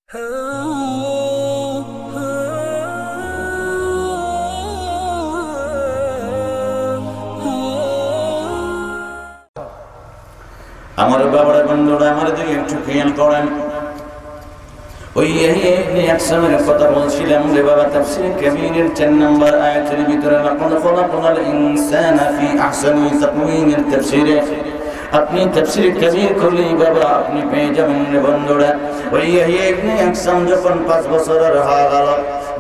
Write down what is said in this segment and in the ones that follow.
আমার বাবার বন্ধুরা আমার দিকে একটু খেয়াল করেন। ওই ইবনে আকসামের কথা বলছিলাম রে বাবা, তাফসীর কাবীরের 4 নম্বর আয়াতের ভিতরে লাকাদ খালাকনাল ইনসানা ফি আহসানি তাকওয়িমের তাফসীরে আপনি তাফসীর কাবীর করলে বাবা আপনি পেয়ে যাবেন রে বন্ধুরা। ওই ইবনে আকসাম যখন 5 বছরের হয়ে গেল,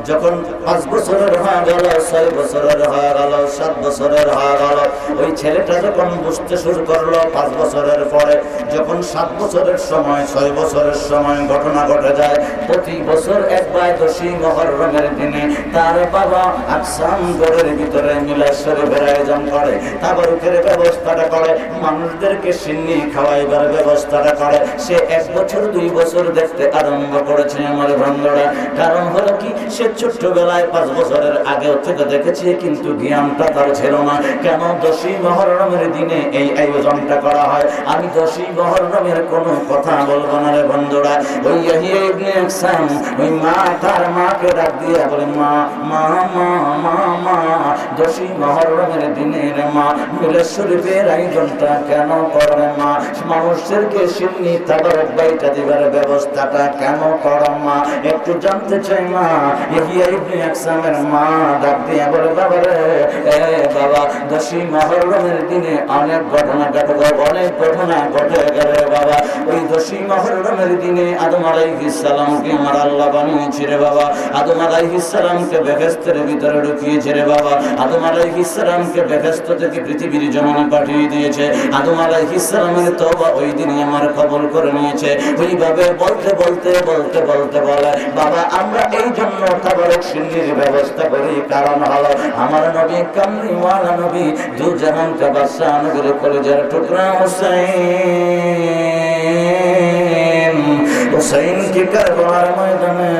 যখন 5 বছরের হয়ে গেল, 6 বছরের হয়ে গেল, 7 বছরের হয়ে গেল, ওই ছেলেটা যখন বুঝতে শুরু করলো 5 বছরের পরে, যখন 7 বছরের সময় 6 বছরের সময় ঘটনা ঘটে যায়, প্রতি বছর একবার 10ই মুহররমের দিনে তার বাবা আকসাম ঘরের ভিতরে মিলাদ শরীফের আয়োজন করে, তাবারুকের ব্যবস্থাটা করে, মানুষদেরকে সিন্নি খাওয়াইবার ব্যবস্থাটা করে। সে 1 বছর 2 বছর দেখতে আরম্ভ করেছে আমার বন্ধুরা। কারণ হলো কি, সে ছোট্টবেলায় 5 বছরের আগে থেকে দেখেছে, কিন্তু জ্ঞানটা তার ছিল না কেন 10ই মুহররমের দিনে এই আয়োজনটা করা হয়। আমি 10ই মুহররমের কোনো কথা বলবো না রে বন্ধুরা। ওই ইয়াহিয়া ইবনে আকসাম ওই মা তার মাকে ডাক দিয়ে বলে, মা মা মা মা মা 10ই মুহররমের দিনে রে মা মিলাদ শরীফের আয়োজনটা কেন করেন মা? মানুষদেরকে সিন্নি তাবারক বাইটা দিবার ব্যবস্থাটা কেন করো মা? একটু জানতে চাই মা। ইয়াহিয়া ইবনে আকসামের মা ডাক দিয়ে বলে, বাবা রে, বাবা 10ই মুহররমের দিনে অনেক ঘটনা ঘটে গেল বাবা। ওই 10ই মুহররমের দিনে আদম আলাইহিস সালামকে আমার আল্লাহ বানিয়েছে রে বাবা। আদম আলাইহিস সালামকে বেহেশতের ভিতরে ঢুকিয়েছে রে বাবা। আদম আলাইহিস সালামকে বেহেশত থেকে পৃথিবীর জমিনে পাঠিয়ে দিয়েছে। আদম আলাইহিস সালামের তওবা ওই দিনই আমার কবুল করে নিয়েছে। ওইভাবে বলতে বলে, বাবা আমরা এই জন্য তাবারক সিন্নির ব্যবস্থা করি, কারণ হলো আমার নবী কামলিওয়ালা নবী দুজাহান কা বাদশাহ নবীর কলিজার টুকরা হুসাইন কে কারবালার ময়দানে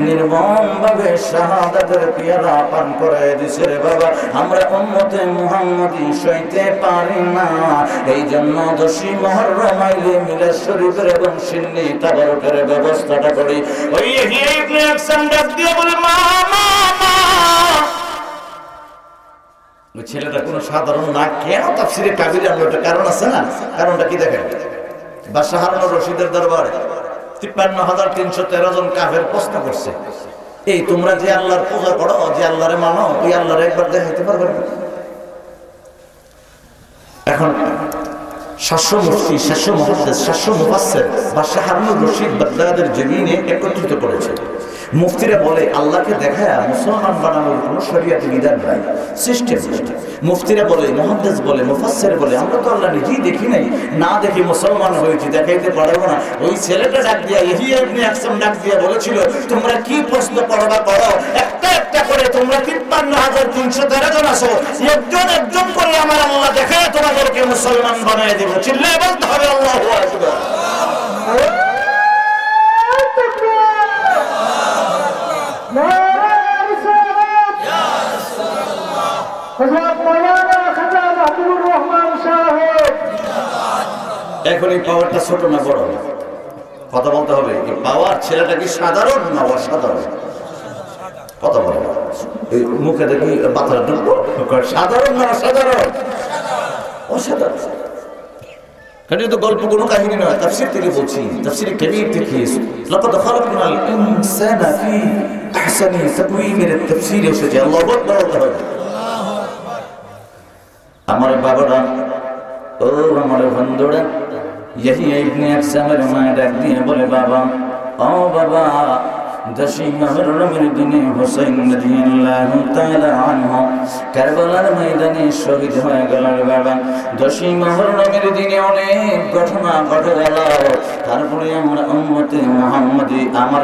নির্মম ভাবে শাহাদাতের পেয়ালা পান করায় দিছে রে বাবা। আমরা উম্মতে মুহাম্মদী সইতে পারি না, এই জন্য 10ই মুহররম আইলে মিলাদ শরীফের এবং সিন্নি তাবারকের ব্যবস্থাটা করি। ওই ইবনে আকসাম ডাক দিয়ে বলে, মা মা মা। ওই ছেলেটা কোনো সাধারণ না, কেন তাফসীরে কাবীরে আনলো? একটা কারণ আছে না? কারণটা কি দেখেন, বাদশাহ হারুন রশিদের দরবারে 53,313 জন কাফের প্রশ্ন করছে, এই তোমরা যে আল্লাহর পূজা করো, যে আল্লাহরে মানো, ওই আল্লাহরে একবার দেখাইতে পারবে না? এখন 700 মুফতি, 700 মুহাদ্দিস, 700 মুফাসসির বাদশাহ হারুন রশিদ বাগদাদের জমিনে একত্রিত করেছে। মুফতিরা বলে, আল্লাহকে দেখায় মুসলমান বানানোর কোনো শরীয়তি বিধান নাই, সিস্টেম। মুফতিরা বলে, মুহাদ্দিস বলে, মুফাসসির বলে, আমরা তো আল্লাহ নিজেই দেখি নাই, না দেখি মুসলমান হয়েছি, দেখাইতে পারবো না। ওই ছেলেটা ডাক দিয়া, ইয়াহিয়া ইবনে আকসাম ডাক দিয়া বলেছিল, তোমরা কি প্রশ্ন করবা করো, একটা একটা করে তোমরা 53,313 জন আছো, একজন করে আমার আল্লাহ দেখায় তোমাদেরকে মুসলমান বানায় দেব। চিল্লায়ে বলতে হবে আল্লাহু আকবার। এখন এই পাওয়ারটা ছোট না বড়? কথা বলতে হবে। এই পাওয়ার ছেলেটা কি সাধারণ না অসাধারণ? কথা বলো, এই মুখে দেখি পাথর ঢুকবো, সাধারণ না অসাধারণ? অসাধারণ। কারণ এটা গল্প কোনো কাহিনী নয়, তাফসীর থেকে বলছি, তাফসীরে কাবীর থেকে। লাকাদ খালাকনাল ইনসানা ফি আহসানি তাকওয়িমের তাফসীরে এসেছে। আল্লাহু আকবার বলতে হবে। আমার বাবারা, ও আমার বন্ধুরা, ইয়াহিয়া ইবনে আকসামের মা ডাক দিয়ে বলে, বাবা, ও বাবা, 10ই মুহররমের দিনে হুসাইন রাদিয়াল্লাহু তাআলা আনহু কারবালার ময়দানে শহীদ হয়ে গেল রে বাবা। 10ই মুহররমের দিনে অনেক ঘটনা ঘটে গেল। তারপরে আমরা উম্মতে মুহাম্মদী আমার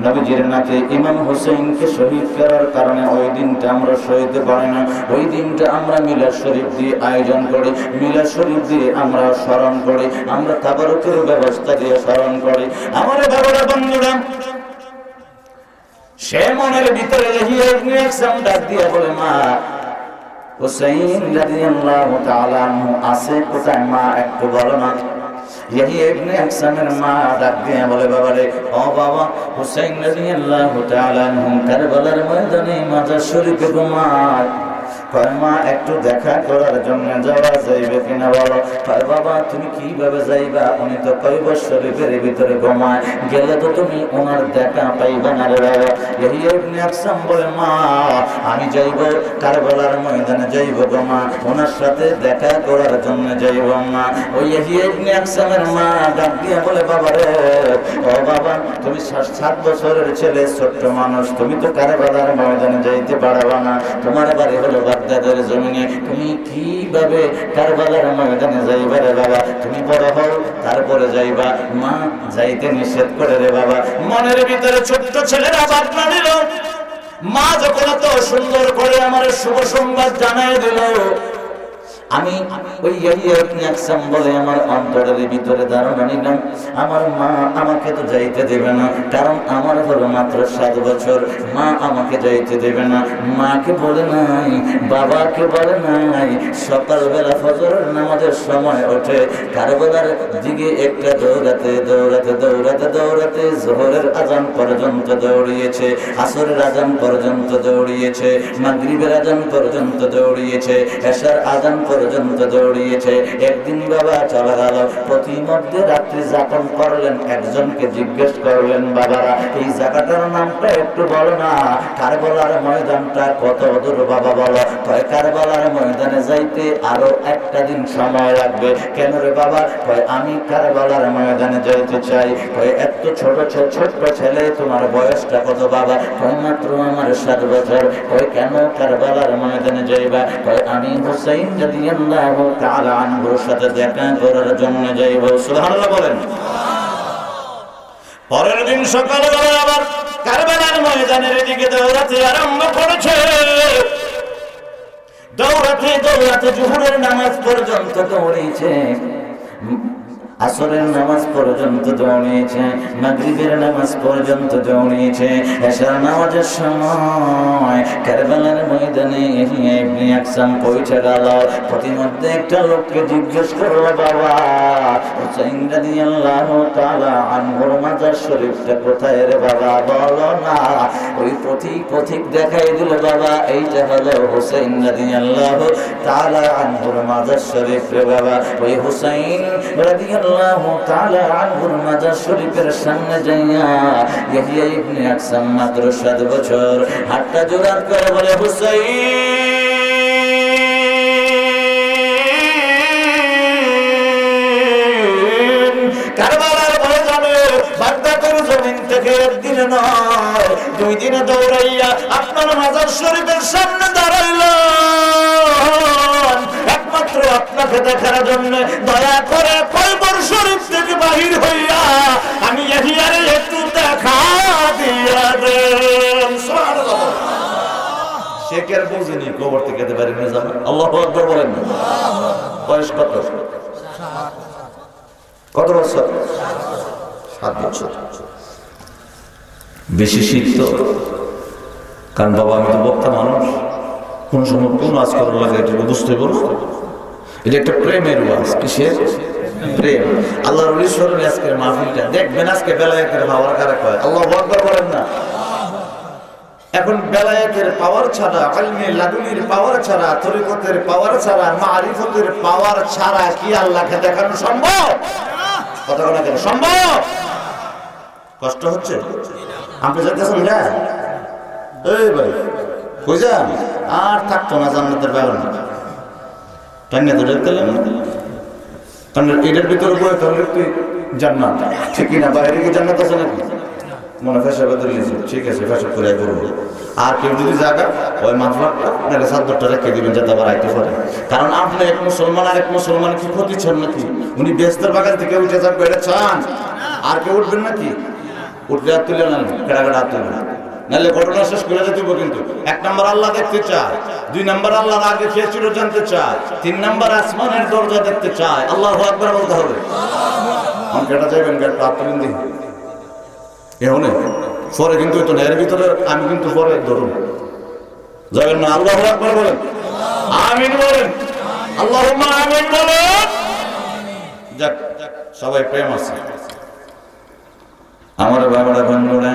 নবীজির নাতে ইমাম হুসাইনকে শহীদ করার কারণে ওই দিনটা আমরা সইতে পারি না। ওই দিনটা আমরা মিলাদ শরীফ দিয়ে আয়োজন করি, মিলাদ শরীফ দিয়ে আমরা স্মরণ করি, আমরা তাবারুকের ব্যবস্থা দিয়ে স্মরণ করি। আমার বাবারা বন্ধুরা, সে মনের ভিতরে ইয়াহিয়া ইবনে আকসাম ডাক দিয়ে বলে, মা হুসাইন রাদিয়াল্লাহু তাআলা আনহু আছে কোথায় মা, একটু বলো না। ইয়াহিয়া ইবনে আকসামের মা ডাক দিয়ে বলে, বাবা রে, ও বাবা, হুসাইন রাদিয়াল্লাহু তাআলা আনহু কারবালার ময়দানে মাজার শরীফে ঘুমায়। কয় মা, একটু দেখা করার জন্য যাওয়া যাইবে কিনা বলো? কয় বাবা, তুমি কিভাবে যাইবা? উনি তো কয়বর শরীফের ভিতরে ঘুমায়, গেলে তো তুমি ওনার দেখা পাইবে না রে বাবা। ইয়াহিয়া ইবনে আকসাম বলে, মা আমি যাইব কারবালার ময়দানে যাইব গো মা, ওনার সাথে দেখা করার জন্য যাইব মা। ওই ইয়াহিয়া ইবনে আকসামের মা ডাক দিয়া বলে, বাবা রে, ও বাবা, তুমি 7 বছরের ছেলে, ছোট্ট মানুষ, তুমি তো কারবালার ময়দানে যাইতে পারবা না, তোমার বাড়ি হলো বাগদাদের জমিনে, তুমি কিভাবে কারবালার ময়দানে যাইবা রে বাবা? তুমি বড় হও তারপরে যাইবা। মা যাইতে নিষেধ করে রে বাবা। মনের ভিতরে ছোট্ট ছেলেরা বাদনা দিল। মা যখন এত সুন্দর করে আমার শুভ সংবাদ জানাই দিল, আমি ওই ইয়াহিয়া ইবনে আকসাম বলে আমার অন্তরের ভিতরে ধারণা নিলাম, আমার মা আমাকে তো যাইতে দেবে না, কারণ আমার হলো মাত্র 7 বছর। মা আমাকে যাইতে দেবে না। মাকে বলে নাই, বাবাকে বলে নাই, সকালবেলা ফজরের নামাজের সময় ওঠে কারবালার দিকে একটা দৌড়াতে দৌড়াতে দৌড়াতে দৌড়াতে জোহরের আজান পর্যন্ত দৌড়িয়েছে, আসরের আজান পর্যন্ত দৌড়িয়েছে, মাগরিবের আজান পর্যন্ত দৌড়িয়েছে, এশার আজান পর্যন্ত দৌড়িয়েছে। একদিন বাবা চলে গেল, প্রতিমধ্যে রাত্রি যাপন করলেন। একজনকে জিজ্ঞেস করলেন, বাবারা এই জায়গাটার নামটা একটু বলো না, কারবালার ময়দানটা কত দূর বাবা বলো? কয় কারবালার ময়দানে যাইতে আরো একটা দিন সময় লাগবে। কেন রে বাবা? কয় আমি কারবালার ময়দানে যাইতে চাই। কয় এত ছোট ছোট ছেলে, তোমার বয়সটা কত বাবা? কয় মাত্র আমার 7 বছর। কয় কেন কারবালার ময়দানে যাইবা? কয় আমি হুসাইন রাদিয়াল্লাহু তাআলা আনহুর সাথে দেখা করার জন্য যাইব। সুবহানাল্লাহ বলেন। পরের দিন সকালবেলা আবার কারবালার ময়দানের দিকে দৌড়াতে আরম্ভ করেছে। দৌড়াতে দৌড়াতে জোহরের নামাজ পর্যন্ত দৌড়িয়েছে, আসরের নামাজ পর্যন্ত দৌড়িয়েছে, মাগরিবের নামাজ পর্যন্ত দৌড়িয়েছে। এশার নামাজের সময় কারবালার ময়দানে ইয়াহিয়া ইবনে আকসাম পৌঁছে গেল। প্রতিমধ্যে একটা লোককে জিজ্ঞেস করলো, বাবা হুসাইন রাদিয়াল্লাহু তাআলা আনহুর মাজার শরীফটা কোথায় রে বাবা? বলো না। ওই পথিক দেখাই দিল, বাবা এইটা হলো হুসাইন রাদিয়াল্লাহু তাআলা আনহুর মাজার শরীফ রে বাবা। ওই হুসাইন রাদিয়াল্লাহু তাআলা আনহুর মাজার শরীফের সামনে যাইয়া ইয়াহিয়া ইবনে আকসাম মাত্র 7 বছর হাতটা জোড়া করে বলে, হুসাইন কারবালার ময়দানে বাগদাদের জমিন থেকে একদিনে নয় 2 দিনে দৌড়াইয়া আপনার মাজার শরীফের সামনে দাঁড়াইলাম একমাত্র আপনাকে দেখার জন্য। দয়া করে কয়বর শরীফ থেকে বাহির হইয়া আমি ইয়াহিয়ারে একটু দেখা দিয়া দেন। সুবহানাল্লাহ। শেখের বুঝিনি কবর থেকে যেতে পারি না জানো। আল্লাহু আকবার বলেন। বয়স কত? কত বছর? 7 বছর। বেশি শীত, কারণ বাবা আমি তো বক্তা মানুষ, কোন সময় কোন ওয়াজ করার লাগে এটা বুঝতে বলো। এটা একটা প্রেমের ওয়াজ। কিসের প্রেম? আল্লাহর ওলি স্মরণে আজকের মাহফিলটা দেখবেন। আজকে বেলায়েতের পাওয়ার কারা কয়? আল্লাহু আকবার বলেন না। এখন বেলায়েতের পাওয়ার ছাড়া, ইলমে লাদুনির পাওয়ার ছাড়া, তরিকতের পাওয়ার ছাড়া, মারিফতের পাওয়ার ছাড়া কি আল্লাহকে দেখানো সম্ভব? কথা বলা কেন সম্ভব? কষ্ট হচ্ছে? আপনি যাইতেছেন না? এই ভাই কই যান? আর থাকতো না জান্নাতের ব্যাপার না। টাইনে তো দেখতেলেন না, কারণ এটার ভিতরে বয়ে তাহলে তুই জান্নাত ঠিক না? বাইরে কি জান্নাত আছে নাকি? মনে ফেসাবে ধরিয়েছে, ঠিক আছে ফেসাব করে করবো। আর কেউ যদি জায়গা ওই মাফলাকটা আপনাকে 7 রেখে দিবেন যাতে আবার আইতে পারে। কারণ আপনি এক মুসলমান আর এক মুসলমান কি ক্ষতি চান নাকি? উনি বেহেশতের বাগান থেকে উঠে যাবে এটা চান? আর কেউ উঠবেন নাকি? উঠলে আর তুলে নেন, কেড়া হাত তুলবেন, নাহলে ঘটনা শেষ করে যেতে। কিন্তু 1 নম্বর আল্লাহ দেখতে চায়, 2 নম্বর আল্লাহর আগে কে ছিল জানতে চায়, 3 নম্বর আসমানের দরজা দেখতে চায়। আল্লাহু আকবার বলতে হবে। কেটা যাইবেন কেটা হাত তুলেন দিন এহনে পরে, কিন্তু তো এর ভিতরে আমি কিন্তু পরে ধরুন যাবেন না। আল্লাহু আকবার বলেন, আমিন বলেন, আল্লাহুম্মা আমিন বলেন। যাক সবাই প্রেম আছে। আমার বাবারা বন্ধুরা,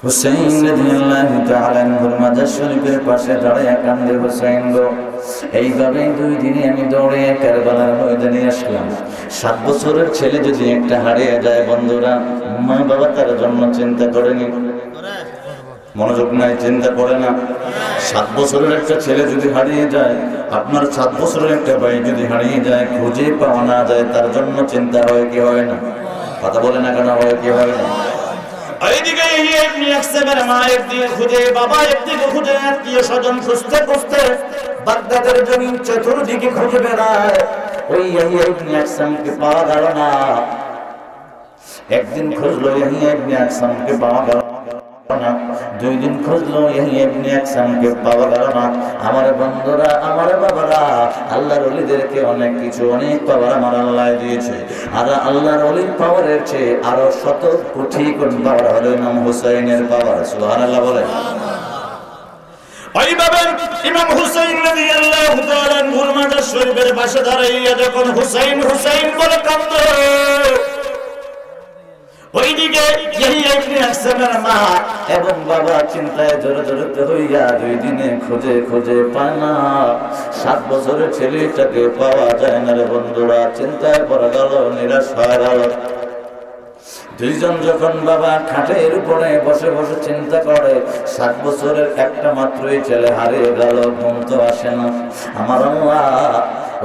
হুসাইন রাদিয়াল্লাহু তাআলা আনহুর মাজার শরীফের পাশে দাঁড়িয়ে কান্দে হুসাইন গো। এইভাবে 2 দিনে আমি দৌড়ে কারবালার ময়দানে আসলাম। 7 বছরের ছেলে যদি একটা হারিয়ে যায় বন্ধুরা, মা বাবা তার জন্য চিন্তা করেনি? মনোযোগ নাই, চিন্তা করে না? 7 বছরের একটা ছেলে যদি হারিয়ে যায়, আপনার 7 বছরের একটা ভাই যদি হারিয়ে যায়, খুঁজে পাওয়া না যায়, তার জন্য চিন্তা হয় কি হয় না? কথা বলে না কেন, হয় কি হয় না? এইদিকে ইবনে আকসামের মা একদিকে খুঁজে, বাবা একদিকে খুঁজে, আত্মীয় স্বজন খুঁজতে খুঁজতে বাগদাদের জমিন চতুর্দিকে খুঁজে বেড়ায়। ওই ইবনে আকসামকে পাওয়া গেল না। একদিন খুঁজলো ইবনে আকসামকে পাওয়া গেল না, 2 দিন খুঁজলো ইবনে আকসামকে পাওয়া গেল না। আমার বন্ধুরা, আমার বাবারা, আল্লাহর ওলিদেরকে অনেক কিছু, অনেক পাওয়ার আমার আল্লাহ দিয়েছে। আর আল্লাহর ওলির পাওয়ারের চেয়ে আরো 100 কোটি গুণ পাওয়ার হলো ইমাম হুসাইনের পাওয়ার। সুবহানাল্লাহ বলে। ওইভাবে ইমাম হুসাইন রাদিয়াল্লাহু তাআলা আনহুর মাজার শরীফের পাশে দাঁড়িয়ে যখন হুসাইন হুসাইন বলে কাঁদে, ওইদিকে ইবনে আকসামের মা এবং বাবা চিন্তায় জর্জরিত হইয়া 2 দিনে খুঁজে খুঁজে পায় না। 7 বছরের ছেলেটাকে পাওয়া যায় না রে বন্ধুরা। চিন্তায় পড়ে গেল, নিরাশ হয়ে গেল। 2 জন যখন বাবা খাটের উপরে বসে বসে চিন্তা করে, 7 বছরের একটা মাত্রই ছেলে হারিয়ে গেল, ঘুম তো আসে না। আমার আল্লাহ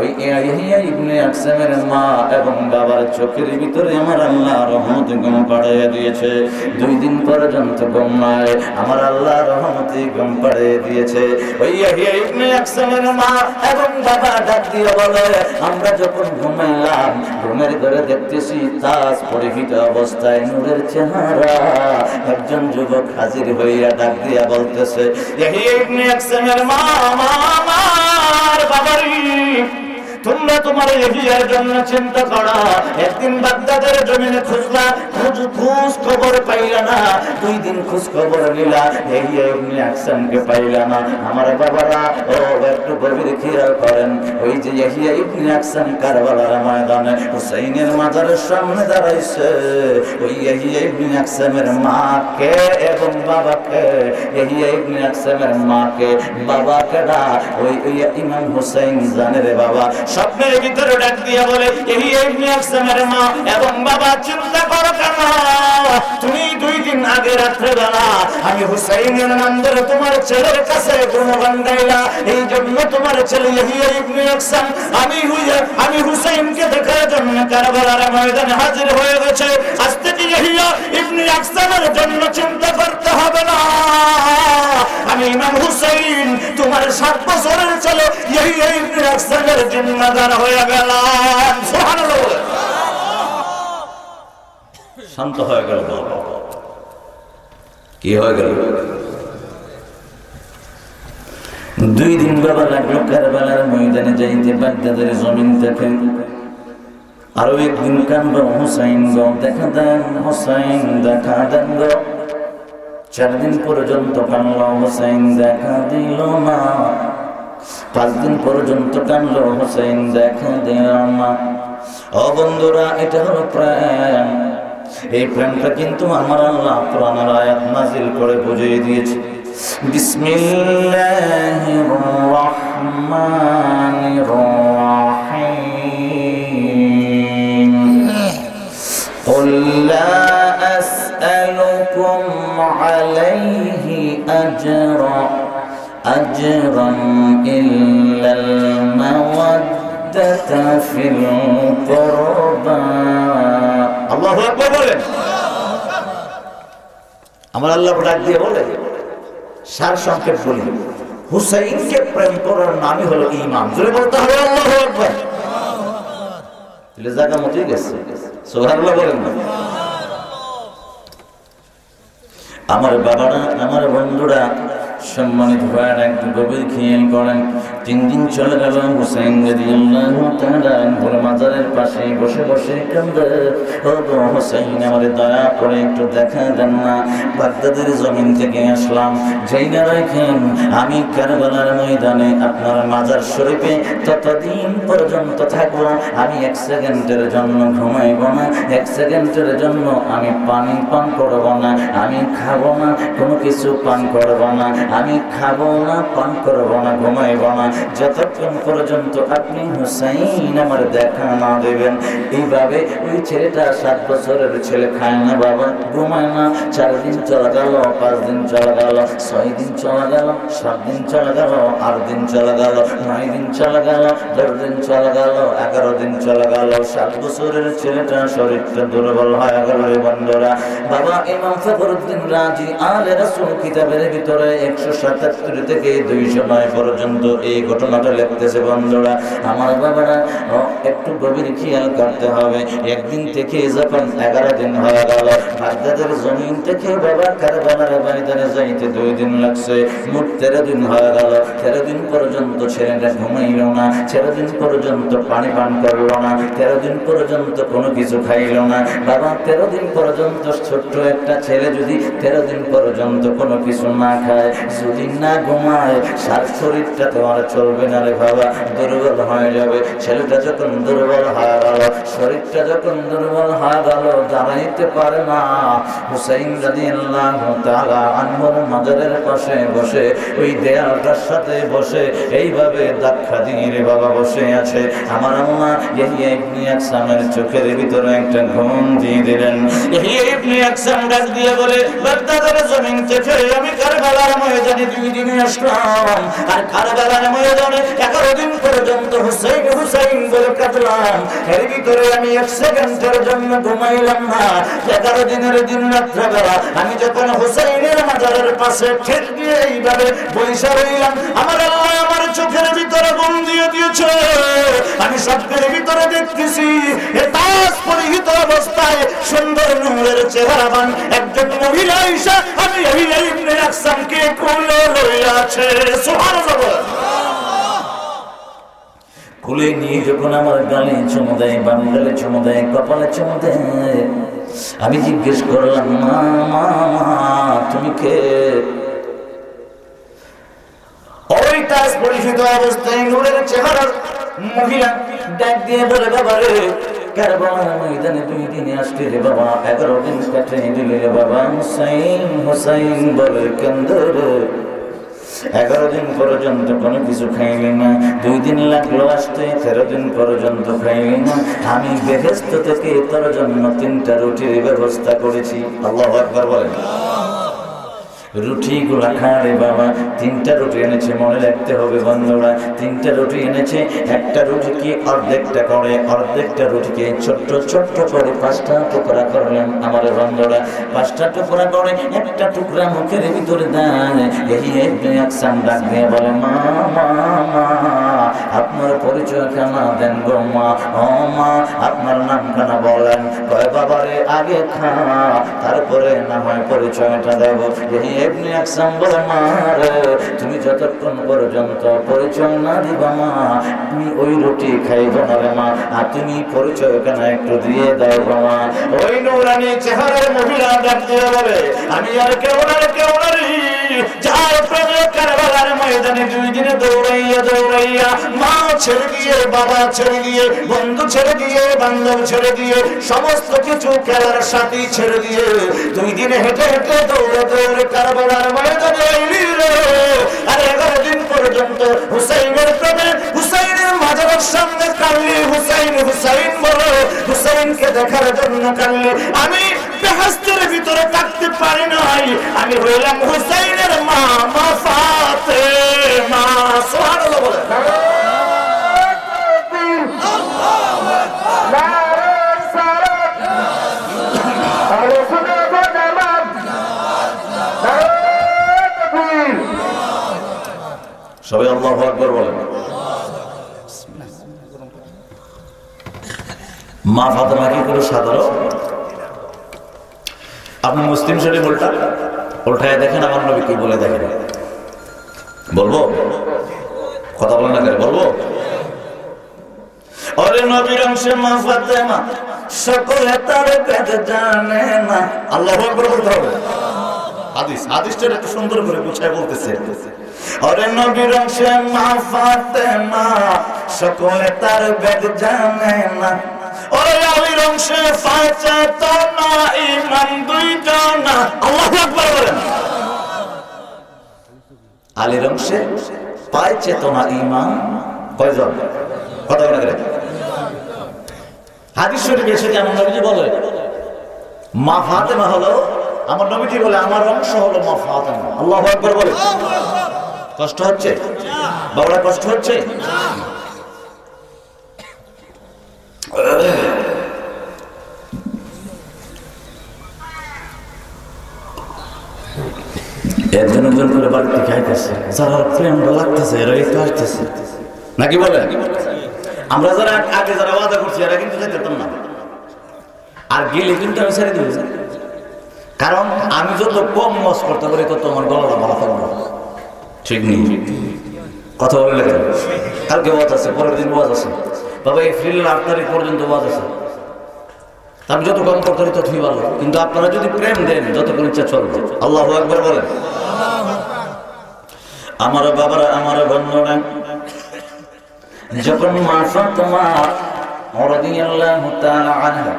ওই ইবনে আকসামের মা এবং বাবার চোখের ভিতরে আমার আল্লাহ রহমত ঘুম পাড়িয়ে দিয়েছে। 2 দিন পর্যন্ত ঘুম নাই, আমার আল্লাহ রহমতে ঘুম পাড়িয়ে দিয়েছে। ওই ইবনে আকসামের মা এবং বাবা ডাক দিয়ে বলে, আমরা যখন ঘুমাইলাম, ঘুমের ঘরে দেখতেছি তাজ পরিহিত অবস্থায় নূরের চেহারা একজন যুবক হাজির হইয়া ডাক দিয়া বলতেছে, ইবনে আকসামের মা, আমার বাবারি, তোমরা তোমার ইহিয়ার জন্য চিন্তা করো। একদিন বাগদাদের জমিনে খুঁজলা, খোঁজ খবর পাইলা না। 2 দিন খোঁজ খবর নিলা, ইবনে আকসামকে পাইলা না। আমার বাবারা, ও একটু গভীর খেয়াল করেন। ওই যে ইবনে আকসাম কারবালার ময়দানে হুসাইনের মাজারের সামনে দাঁড়াইছে। ওই ইবনে আকসামের মাকে এবং বাবাকে, ইবনে আকসামের মাকে বাবাকে না, ওই ইমাম হুসাইন জানে রে বাবা। স্বপ্নের ভিতরে ডাক দিয়ে বলে, ইবনে আকসামের মা এবং বাবা, চিন্তা করো কেন? তুমি 2 দিন আগে রাত্রে বেলা আমি হুসাইনের নাম ধরে তোমার ছেলের কাছে গুণগান গাইলা, এই জন্য তোমার ছেলে ইবনে আকসাম আমি হুসাইনকে দেখার জন্য কারবালার ময়দানে হাজির হয়ে গেছে। আজ থেকে ইবনে আকসামের জন্য চিন্তা করতে হবে না। আমি ইমাম হুসাইন তোমার 7 বছরের ছেলে ইবনে আকসামের জিম্মাদার হয়ে গেলাম। সুবহানাল্লাহ। শান্ত হয়ে গেল। কি হয়ে গেল? 2 দিন বাবা লাগলো কারবালার ময়দানে যাইতে বাগদাদের জমিন থেকে। আরো একদিন কান্দো, হুসাইন গো দেখা দেন, হুসাইন দেখা দেন গো। 4 দিন পর্যন্ত কান্দলো, হুসাইন দেখা দিল না। 5 দিন পর্যন্ত কান্দলো, হুসাইন দেখা দিল না। ও বন্ধুরা, এটা হলো প্রেম। এই প্রেমটা কিন্তু আমার আল্লাহ কোরআনের আয়াত নাজিল করে বুঝিয়ে দিয়েছে। বিসমিল্লাহির রহমানির রহিম। কুল লা আসআলুকুম আলাইহি আজরান ইল্লাল মাওয়াদ্দাতা ফিল কুরবা। আল্লাহু আকবার বলেন। আমার আল্লাহ ডাক দিয়ে বলে, সার সংক্ষেপ বলি, হুসাইনকে প্রেম করার নামই হলো ঈমান। জোরে বলতে হবে আল্লাহু আকবার। জায়গা মতই গেছে। সুবহানাল্লাহ বলেন না? আমার বাবারা, আমার বন্ধুরা, সম্মানিত ভাইরা একটু গভীর খেয়াল করেন। 3 দিন চলে গেল, হুসাইন রাদিয়াল্লাহু তাআলা আনহুর মাজারের পাশে বসে বসে কাঁদে, ও গো হুসাইন, আমারে দয়া করে একটু দেখা দেন না। বাগদাদের জমিন থেকে আসলাম, যেই না রাখেন আমি কারবালার ময়দানে আপনার মাজার শরীফে ততদিন পর্যন্ত থাকবো, আমি 1 সেকেন্ডের জন্য ঘুমাইব না, 1 সেকেন্ডের জন্য আমি পানি পান করব না, আমি খাবো না, কোনো কিছু পান করব না, আমি খাবো না, পান করব না, ঘুমাইব না, যতক্ষণ পর্যন্ত আপনি হুসাইন আমার দেখা না দেবেন। এইভাবে ওই ছেলেটা 7 বছরের ছেলে, খায় না বাবা, ঘুমায় না। 4 দিন চলে গেল, 5 দিন চলে গেল, 6 দিন চলে গেল, 7 দিন চলে গেল, 8 দিন চলে গেল, 9 দিন চলে গেল, 10 দিন চলে গেল, 11 দিন চলে গেল। 7 বছরের ছেলেটা শরীরটা দুর্বল হয়ে গেল। বন্ধুরা, বাবা ইমাম ফখরুদ্দিন রাজি আলে রাসূল কিতাবের ভিতরে 177 থেকে 209 পর্যন্ত এই ঘটনাটা লিখতেছে। বন্ধুরা আমার বাবারা, একটু গভীর খেয়াল করতে হবে। একদিন থেকে যখন 11 দিন হয়ে গেল, বাগদাদের জমিন থেকে বাবা কারবালার ময়দানে যাইতে 2 দিন লাগছে, মোট 13 দিন হয়ে গেল। 13 দিন পর্যন্ত ছেলেটা ঘুমাইল না, 13 দিন পর্যন্ত পানি পান করল না, 13 দিন পর্যন্ত কোনো কিছু খাইল না। বাবা 13 দিন পর্যন্ত, ছোট্ট একটা ছেলে যদি 13 দিন পর্যন্ত কোনো কিছু না খায়, যদি না ঘুমায়, সার শরীরটা তোমার চলবে না রে বাবা, দুর্বল হয়ে যাবে। ছেলেটা যখন দুর্বল হয়ে গেল, শরীরটা যখন দুর্বল হয়ে গেল, দাঁড়াইতে পারে না, হুসাইন রাদিয়াল্লাহু তাআলা আনহুর মাজারের পাশে বসে, ওই দেয়ালটার সাথে বসে এইভাবে ধাক্কা দিয়ে রে বাবা বসে আছে। আমার আম্মা ইয়াহিয়া ইবনে আকসামের চোখের ভিতরে একটা ঘুম দিয়ে দিলেন। ইয়াহিয়া ইবনে আকসাম ডাক দিয়ে বলে, বাগদাদের জমিন থেকে আমি কারবালার ময়দানে 2 দিনে আসলাম, আর কারবালার ময়দানে 11 দিন পর্যন্ত হুসাইন হুসাইন বলে কাঁদলাম। এর ভিতরে আমি 1 সেকেন্ডের জন্য ঘুমাইলাম না। 11 দিনের দিন রাত্রেবেলা আমি যখন হুসাইনের মাজারের পাশে ঠেক দিয়ে এইভাবে বইসা রইলাম, আমার আল্লাহ আমার চোখের ভিতরে ঘুম দিয়ে দিয়েছে। আমি স্বপ্নের ভিতরে দেখতেছি তাজ পরিহিত অবস্থায় সুন্দর নূরের চেহারাবান একজন মহিলা ঈশা আমি ইয়াহিয়া ইবনে আকসামকে কোলে লইয়া আছে। সুবহানাল্লাহ। কোলে নিয়ে যখন আমার গালে চুমু দেয়, বাম গালে চুমু দেয়, কপালে চুমু দেয়, আমি জিজ্ঞেস করলাম, মা মা তুমি কে? ওই তাজ পরিহিত অবস্থায় নূরের চেহারার মহিলা ডাক দিয়ে বলে, বাবা রে, কারবালার ময়দানে 2 দিনে আসলি রে বাবা, 11 দিন কাটে দিলি রে বাবা, হুসাইন হুসাইন বলে কান্দে রে। 11 দিন পর্যন্ত কোনো কিছু খাইলি না, 2 দিন লাগলো আসতে, 13 দিন পর্যন্ত খাইলি না। আমি বেহেশত থেকে তোর জন্য 3টা রুটির ব্যবস্থা করেছি। আল্লাহু আকবার বলেন। রুটিগুলা খাড়ে বাবা, 3টা রুটি এনেছে, মনে রাখতে হবে বন্ধুরা, 3টা রুটি এনেছে। একটা রুটিকে অর্ধেকটা করে, অর্ধেকটা রুটিকে ছোট্ট ছোট্ট করে 5টা টুকরা করলেন। আমার বন্ধুরা 5টা টুকরা করে একটা টুকরা মুখের ভিতরে দেয়। ইয়াহিয়া ইবনে আকসাম ডাক দিয়ে বলে, মা মা মা আপনার পরিচয় কেন দেন গো মা? ও মা আপনার নাম কেন বলেন? কয় বাবারে আগে খা, তারপরে না হয় পরিচয়টা দেব। ইবনে আকসাম বলে, মা রে, তুমি যতক্ষণ পর্যন্ত পরিচয় না দিবা মা, তুমি ওই রুটি খাইব না রে মা, আর তুমি পরিচয় কেন একটু দিয়ে দাও গো মা। ওই নূরানি চেহারার মহিলা ডাক দিয়ে বলে, আমি আর কেউ না রে, যার প্রেমে কারবালার ময়দানে 2 দিনে দৌড়াইয়া দৌড়াইয়া মা ছেড়ে দিয়ে, বাবা ছেড়ে দিয়ে, বন্ধু ছেড়ে দিয়ে, বান্ধব ছেড়ে দিয়ে, সমস্ত কিছু খেলার সাথী ছেড়ে দিয়ে 2 দিনে হেঁটে হেঁটে দৌড়ে দৌড়ে কারবালার ময়দানে এলি রে। আর 11 দিন পর্যন্ত হুসাইনের প্রেমে হুসাইনের মাজারের সামনে কাঁদলি, হুসাইন হুসাইন বলো, হুসাইনকে দেখার জন্য কাঁদলি। আমি বেহেশতের ভিতরে থাকতে পারি নাই, আমি হইলাম হুসাইনের মা, মা ফাতেমা। সুবহানাল্লাহ বলে। সবাই আল্লাহু আকবার বলেন। মা ফাতেমা কি করে সাধারণ? আপনি মুসলিম শরীফ উল্টায় দেখেন, আমার নবী কি বলে দেখেন। বলবো? কথা বলেন না কেন? বলবো? ওরে নবীর অংশে মা ফাতেমা সকলে তার পেট জানে না। আল্লাহু আকবার বলতে হবে। হাদিসটা একটু সুন্দর করে গুছায় বলতেছে। ওরে নবীর অংশে মা ফাতেমা সকলে তার পেট জানে না। ওরে আলীর অংশে ফাঁচে তো না ঈমান দুইটা না। আল্লাহু আকবার বলেন। আলীর অংশে পায় চেতনা ঈমান কয়জন? কথা বলা গেলে হাদিস শরীফে এসেছে আমার নবীজি বলে মা ফাতেমা হলো, আমার নবীজি বলে আমার অংশ হলো মা ফাতেমা। আল্লাহু আকবার বলে। কষ্ট হচ্ছে বাবারা? কষ্ট হচ্ছে? একজন একজন করে বাড়িতে খাইতেছে, যারা প্রেম লাগতেছে এরা একটু আসতেছে নাকি বলে? আমরা যারা আগে যারা ওয়াদা করছি এরা কিন্তু যেতাম না, আর গেলে কিন্তু আমি ছেড়ে দিব। কারণ আমি যত কম মজ করতে পারি তত আমার গলাটা ভালো থাকবে। ঠিক নেই? কথা বলে লেগে কালকে ওয়াজ আছে, পরের দিন ওয়াজ আছে, বাবা এপ্রিলের 8 তারিখ পর্যন্ত ওয়াজ আছে। আমি যত কম করতে পারি ততই ভালো, কিন্তু আপনারা যদি প্রেম দেন যতক্ষণ ইচ্ছা চলবে। আল্লাহু আকবার বলেন। আমার বাবারা, আমার বন্ধুরা, যখন মা ফাতেমা রাদিয়াল্লাহু তাআলা আনহা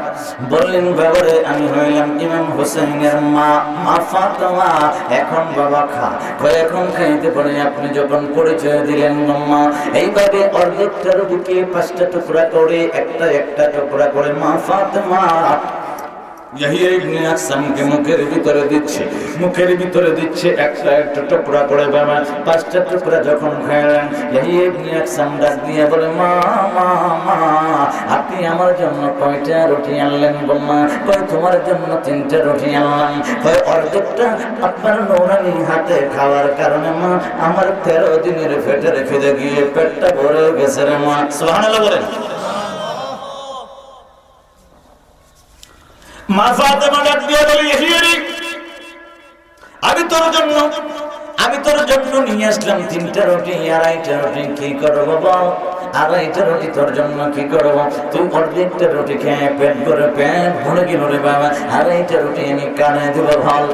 বললেন বাবারে আমি হইলাম ইমাম হোসেনের মা, মা ফাতেমা এখন বাবা খা, কয় এখন খাইতে পারে। আপনি যখন পরিচয় দিলেন মা, এইভাবে অর্ধেকটা রুটিকে 5টা টুকরা করে একটা একটা টুকরা করে মা ফাতেমা ইয়াহিয়া ইবনে আকসামকে মুখের ভিতরে দিচ্ছে একটা একটা টুকরা করে। বাবা 5টা টুকরা যখন খাইলেন, ইয়াহিয়া ইবনে আকসাম ডাক দিয়ে বলে মা মা মা আপনি আমার জন্য কয়টা রুটি আনলেন? বলমা কয় তোমার জন্য 3টা রুটি আনলাম। কয় অর্ধেকটা আপনার নৌরানি হাতে খাওয়ার কারণে মা আমার 13 দিনের পেটের খিদে গিয়ে পেটটা ভরে গেছে রে মা। সুবহানাল্লাহ বলেন। মা ফাতেমা ডাক দিয়ে বলে ইহিরি আমি তোর জন্য নিয়ে আসলাম 3টা রুটি, 2.5টা রুটি কি করব বাবা? 2.5টা রুটি তোর জন্য কি করব? তুই অর্ধেকটা রুটি খেয়ে পেট ভরে গেল রে বাবা, 2.5টা রুটি আমি কানে দিব। ভালো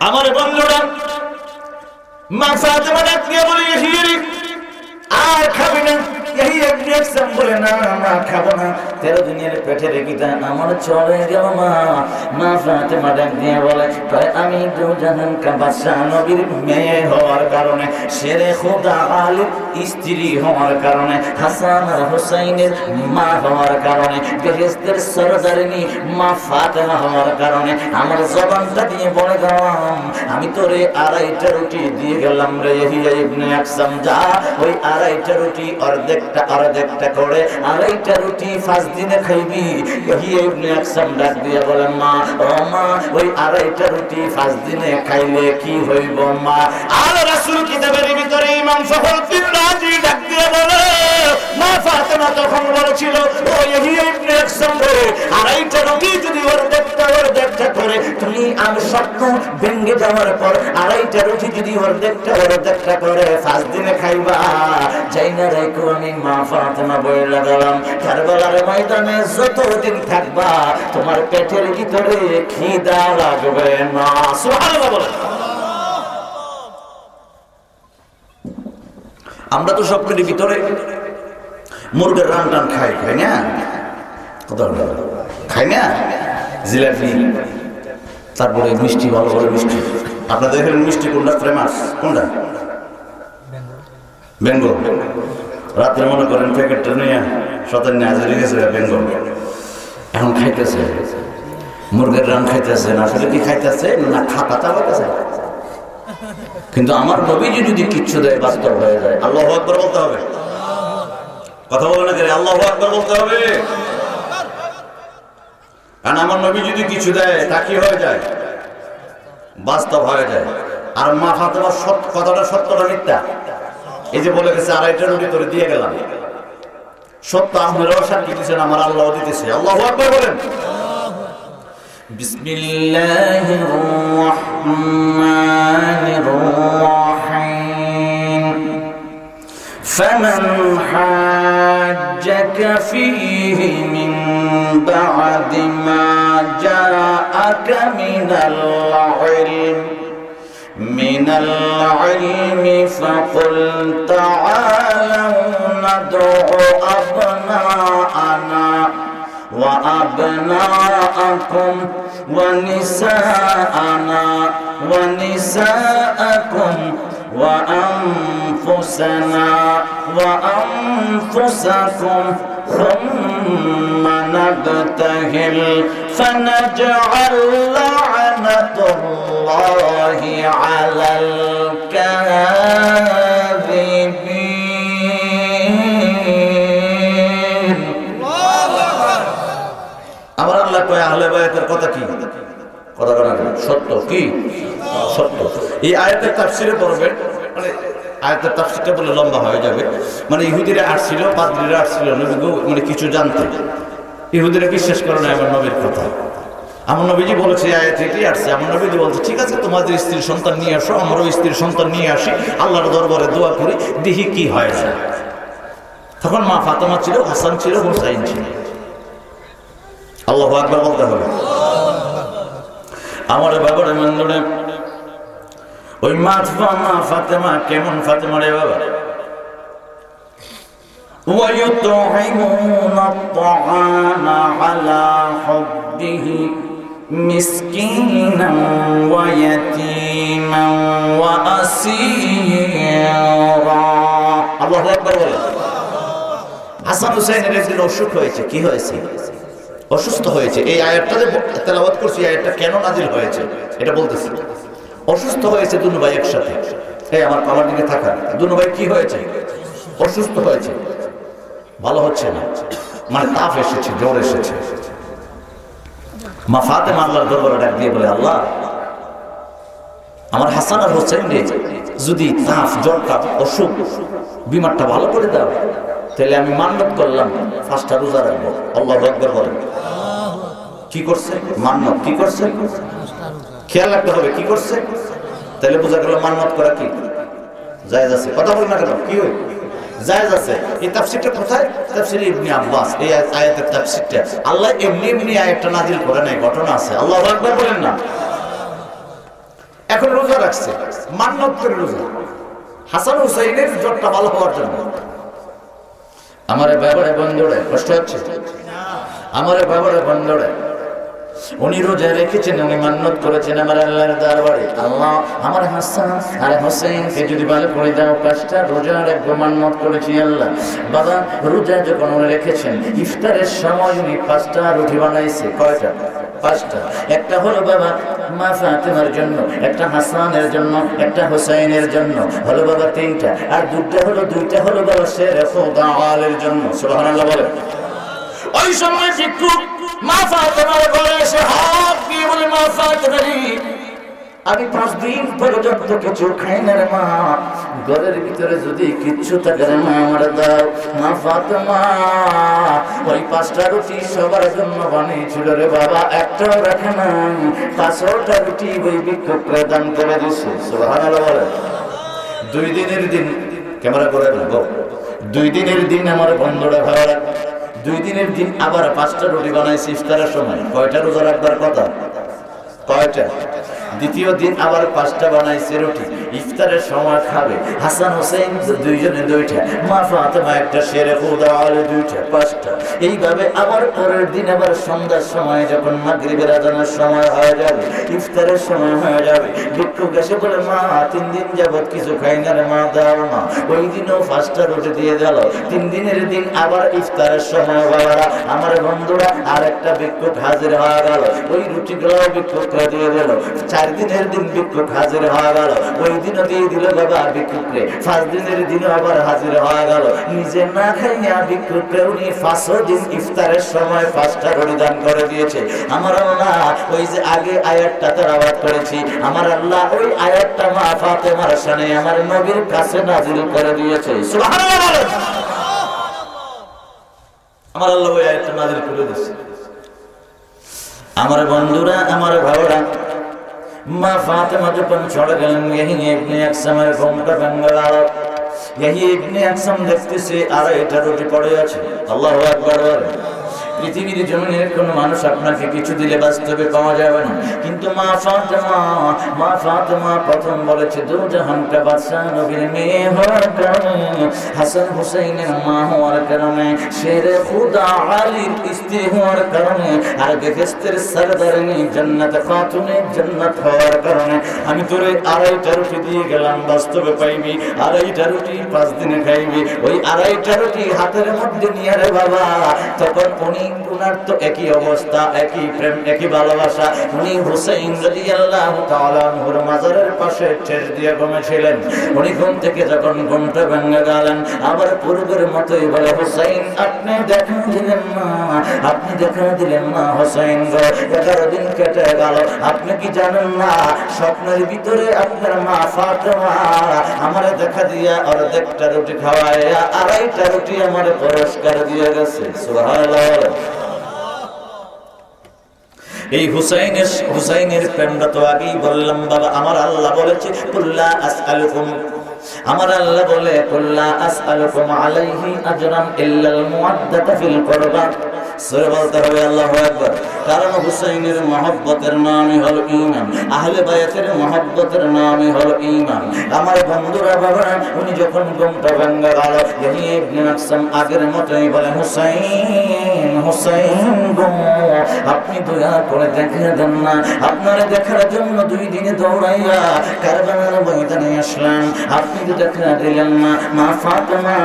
আমার বন্ধুরা, মা ফাতেমা ডাক দিয়ে বলে ইহিরি আর খাবি না? বলে না মা খাবো না, 13 দিনের পেটে রেখিতা আমার চলে গেল মা। মা ফাতেমা ডাক দিয়ে বলে আমি দুজাহান কা বাদশাহ নবীর মেয়ে হওয়ার কারণে, শেরে খোদা আলীর স্ত্রী হওয়ার কারণে, হাসান আর হুসাইনের মা হওয়ার কারণে, বেহেশতের সরদারিনী মা ফাতেমা হওয়ার কারণে আমার জবানটা দিয়ে বলে গেলাম আমি তোরে 2.5টা রুটি দিয়ে গেলাম রে ইয়াহিয়া ইবনে আকসাম, যা ওই 2.5টা রুটি অর্ধেকটা করে 2.5টা রুটি 5 দিনে খাইবি। ইয়াহিয়া ইবনে আকসাম ডাক দিয়ে বলেন মা ও মা ওই 2.5টা রুটি 5 দিনে খাইলে কি হইব মা? আর রাসূল কিতাবের ভিতরে ইমাম ফখরুদ্দিন রাজি ডাক দিয়ে বলে মা ফাতেমা তখন বলেছিল ও ইয়াহিয়া ইবনে আকসাম রে 2.5টা রুটি যদি অর্ধেকটা করে তুমি আমি স্বপ্ন ভেঙে যাওয়ার পর 2.5টা রুটি যদি অর্ধেকটা করে 5 দিনে খাইবা, যাই না রাইকো আমি মা ফাতেমা বইলা গেলাম কারবালার ময়দানে যতদিন থাকবা তোমার পেটের ভিতরে খিদা লাগবে না। সুবহানাল্লাহ বলেন। আমরা তো স্বপ্নের ভিতরে মুরগের রান টান খাই না? খাই না? জিলাপি, তারপরে মিষ্টি, ভালো ভালো মিষ্টি। আপনাদের এখানে মিষ্টি কোনটা ফেমাস? কোনটা? বেঙ্গল। রাত্রে মনে করেন প্যাকেটটা নিয়ে শতান্য হাজার গেছে বেঙ্গল, এখন খাইতেছে মুরগের রান খাইতেছে না, আসলে কি খাইতেছে না খাতা চালাতেছে। কিন্তু আমার নবীজি যদি কিচ্ছু দেয় বাস্তব হয়ে যায়। আল্লাহু আকবার বলতে হবে। কথা বলে না কেন? আল্লাহু আকবার বলতে হবে। কারণ আমার নবী যদি কিছু দেয় তা কি হয়ে যায়? বাস্তব হয়ে যায়। আর মা ফাতেমার কথাটা সত্যটা মিথ্যা। এই যে বলে গেছে 2.5টা রুটি তোরে দিয়ে গেলাম, সত্য আপনারাও সাক্ষী দিচ্ছেন, আমার আল্লাহ দিতেছে। আল্লাহু আকবার বলেন। বিসমিল্লাহির রহমানির রহিম। فمن حاجك فيه من بعد ما جاءك من العلم فقل تعالوا ندع أبناءنا وأبناءكم ونساءنا ونساءكم وأنفسنا وأنفسكم ثم نبتهل فنجعل لعنة الله على الكاذبين. আমার আল্লাহ কয় আহলে বায়াতের কথা কি? কথা বলা সত্য কি? সত্য। এই আয়াতের তাফসিরে পড়বেন, মানে আয়াতের তাফসিরটা বলে লম্বা হয়ে যাবে। মানে ইহুদিরা আসছিল, পাদ্রীরা আসছিল মানে কিছু জানতে। ইহুদিরা বিশ্বাস করে না আমার নবীর কথা। আমার নবীজি বলেছে আয়াত এটি আসছে। আমার নবীজি বলছে ঠিক আছে, তোমাদের স্ত্রীর সন্তান নিয়ে আসো, আমারও স্ত্রীর সন্তান নিয়ে আসি, আল্লাহর দরবারে দোয়া করি, দেখি কি হয় যায়। তখন মা ফাতেমা ছিল, হাসান ছিল, হুসাইন ছিল। আল্লাহু আকবার বলতে হবে। আমার বাবার মন্দিরে ওই মা ফাতেমা কেমন ফাতেমা রে বাবা, وَيُطْعِمُونَ الطَّعَامَ عَلَى حُبِّهِ مِسْكِينًا وَيَتِيمًا وَأَسِيرًا। আল্লাহু আকবার বলেন। হাসান হুসাইনের একদিন অসুখ হয়েছে। কি হয়েছে? অসুস্থ হয়েছে। এই আয়াতটা যে তেলাওয়াত করছি, আয়াতটা কেন নাজিল হয়েছে এটা বলতেছি। অসুস্থ হয়েছে দুনো ভাই একসাথে। এই আমার দিকে থাকা দুনো ভাই কি হয়েছে? অসুস্থ হয়েছে, ভালো হচ্ছে না, মানে তাপ এসেছে, জ্বর এসেছে। মা ফাতেমা আল্লাহর দরবারে ডাক দিয়ে বলে, আল্লাহ আমার হাসান আর হোসেন রে যদি তাপ, জ্বরটা, অসুখ, বিমারটা ভালো করে দাও, তাহলে আমি মান্নত করলাম 5টা রোজা রাখবো। আল্লাহু আকবার বলেন। কি করছে? মান্নত। কি করছে? খেয়াল রাখতে হবে কি করছে। তাহলে বোঝা গেল মান্নত করা কি জায়েজ আছে। কথা বল না কেন? কি হয়? জায়েজ আছে। এই তাফসীরটা কোথায়? তাফসীরে ইবনে আব্বাস। এই আয়াতের তাফসীরটা আল্লাহ এমনি আয়াতটা নাযিল করে নাই, ঘটনা আছে। আল্লাহু আকবার বলেন না। এখন রোজা রাখছে, মান্নত করে রোজা, হাসান হুসাইনের জ্বরটা ভালো হওয়ার জন্য। আমারে বাবারে বন্ধুরে কষ্ট হচ্ছে, আমারে বাবারে বন্ধুরে উনি রোজা রেখেছেন, উনি মান্নত করেছেন আমার আল্লাহর দরবারে, আল্লাহ আমার হাসান আর হোসেনকে যদি ভালো করে দাও, 5টা রোজা রাখবো, মান্নত করেছি আল্লাহ। বাবা রোজা যখন উনি রেখেছেন, ইফতারের সময় উনি 5টা রুটি বানাইছে। কয়টা? 5টা। একটা হলো বাবা মা ফাতেমার জন্য, একটা হাসানের জন্য, একটা হোসেনের জন্য, হলো বাবা 3টা। আর দুইটা হলো বাবা শেরে খোদা আলের জন্য। সুবহানাল্লাহ বলে। ওই সময় শিক্ষক মা ফাতেমার ঘরে এসে হাত দিয়ে বলে, মা ফাতেমা আমি 5 দিন পর্যন্ত কিছু খাই না রে মা, ঘরের ভিতরে যদি কিচ্ছু থাকে রে মা আমার দাও। মা ফাতেমা ওই 5টা রুটি সবার জন্য বানিয়েছিল রে বাবা, একটাও রাখে না। 500টা রুটি ওই ভিক্ষুককে দান করে দিছে। সুবহানাল্লাহ বলে। 2 দিনের দিন ক্যামেরা করে রাখবো। 2 দিনের দিন আমার বন্ধুরা ভালো রাখবে। 2 দিনের দিন আবার 5টা রুটি বানাইছে ইফতারের সময়। কয়টা রোজা রাখবার কথা? কয়টা? দ্বিতীয় দিন আবার 5টা বানাইছে রুটি, ইফতারের সময় খাবে। হাসান হোসেন দুইজনে 2টা, মা ফাতেমা একটা, শেরে খোদা আলে 2টা, 5টা। এইভাবে আবার পরের দিন আবার সন্ধ্যার সময় যখন মাগরিবের আজানের সময় হয়ে যাবে, ইফতারের সময় হয়ে যাবে, ভিক্ষুক এসে বলে, মা 3 দিন যাবত কিছু খাই না রে মা, দাও না। ওই দিনও 5টা রুটি দিয়ে গেল। 3 দিনের দিন আবার ইফতারের সময় বাবারা আমার বন্ধুরা আর একটা ভিক্ষুক হাজির হয়ে গেল, ওই রুটিগুলো ভিক্ষুকরা দিয়ে দিল। 4 দিনের দিন ভিক্ষুক হাজির হয়ে গেল, ওই দিনও দিয়ে দিল বাবা ভিক্ষুকরে। 5 দিনের দিনও আবার হাজির হয়ে গেল, নিজে না খাইয়া ভিক্ষুকরে উনি 5 দিন ইফতারের সময় 5টা রুটি দান করে দিয়েছে। আমার আল্লাহ ওই যে আগে আয়াতটা তেলাওয়াত করেছি, আমার আল্লাহ ওই আয়াতটা মা ফাতেমার শানে আমার নবীর কাছে নাযিল করে দিয়েছে। সুবহানাল্লাহ। আমার আল্লাহ ওই আয়াতটা নাযিল করে দিয়েছে। আমার বন্ধুরা, আমার ভাইরা, মা ফাতেমা যখন চলে গেলেন, ইবনে আকসামের ঘুমটা ভেঙে গেল। ইয়াহিয়া ইবনে আকসাম দেখতেছে আড়াইটা রুটি পড়ে আছে। আল্লাহু আকবার বলেন। পৃথিবীর জমিনের কোন মানুষ আপনাকে কিছু দিলে বাস্তবে পাওয়া যাবে না, কিন্তু মা ফাতেমা প্রথম বলেছে দু জাহান কা বাদশা নবীর মেয়ে হওয়ার কারণে, হাসান হুসাইনের মা হওয়ার কারণে, শেরে খুদা আলীর স্ত্রী হওয়ার কারণে, আর বেহেশতের সরদারিনী জান্নাত খাতুনে জান্নাত হওয়ার কারণে আমি তোরে আড়াইটা রুটি দিয়ে গেলাম, বাস্তবে পাইবি আড়াইটা রুটি 5 দিনে খাইবি। ওই আড়াইটা রুটি হাতের মধ্যে নিয়ে রে বাবা, তখন উনার তো একই অবস্থা, একই প্রেম, একই ভালোবাসা। উনি হুসাইন রাদিয়াল্লাহু তাআলা আনহুর মাজারের পাশে ঠেস দিয়ে ঘুমিয়েছিলেন। উনি ঘুম থেকে যখন ঘুমটা ভেঙে গেলেন, আবার পূর্বের মতোই বলে হুসাইন আপনি দেখা দিলেন না, আপনি দেখা দিলেন না হুসাইন গো, 11 দিন কেটে গেল, আপনি কি জানেন না স্বপ্নের ভিতরে আপনার মা ফাতেমা আমারে দেখা দিয়া অর্ধেকটা রুটি খাওয়াইয়া আড়াইটা রুটি আমারে পুরস্কার দিয়ে গেছে। সুবহানাল্লাহ। এই হুসাইনের প্রেমটা তো আগেই বললাম বাবা। আমার আল্লাহ বলেছে কুল্লা আসআলুকুম, আমার আল্লাহ বলে কুল্লা আসআলুকুম আলাইহি আজরান ইল্লাল মুআদ্দাতা ফিল কুরবা। সূরা বলতে হবে আল্লাহু আকবার। কারণ হুসাইনের মহব্বতের নামই হলো ঈমান, আহলে বায়াতের মহব্বতের নামই হলো ঈমান। আমার বন্ধুরা বাবা, উনি যখন ঘুমটা ভেঙে গেল, ইয়াহিয়া ইবনে আকসাম আগের মতোই বলে হুসাইন হুসাইন গো, আপনি দয়া করে দেখা দেন না, আপনারে দেখার জন্য 2 দিনে দৌড়াইয়া কারবালার ময়দানে আসলাম, আপনি তো দেখা দিলেন না। মা ফাতেমা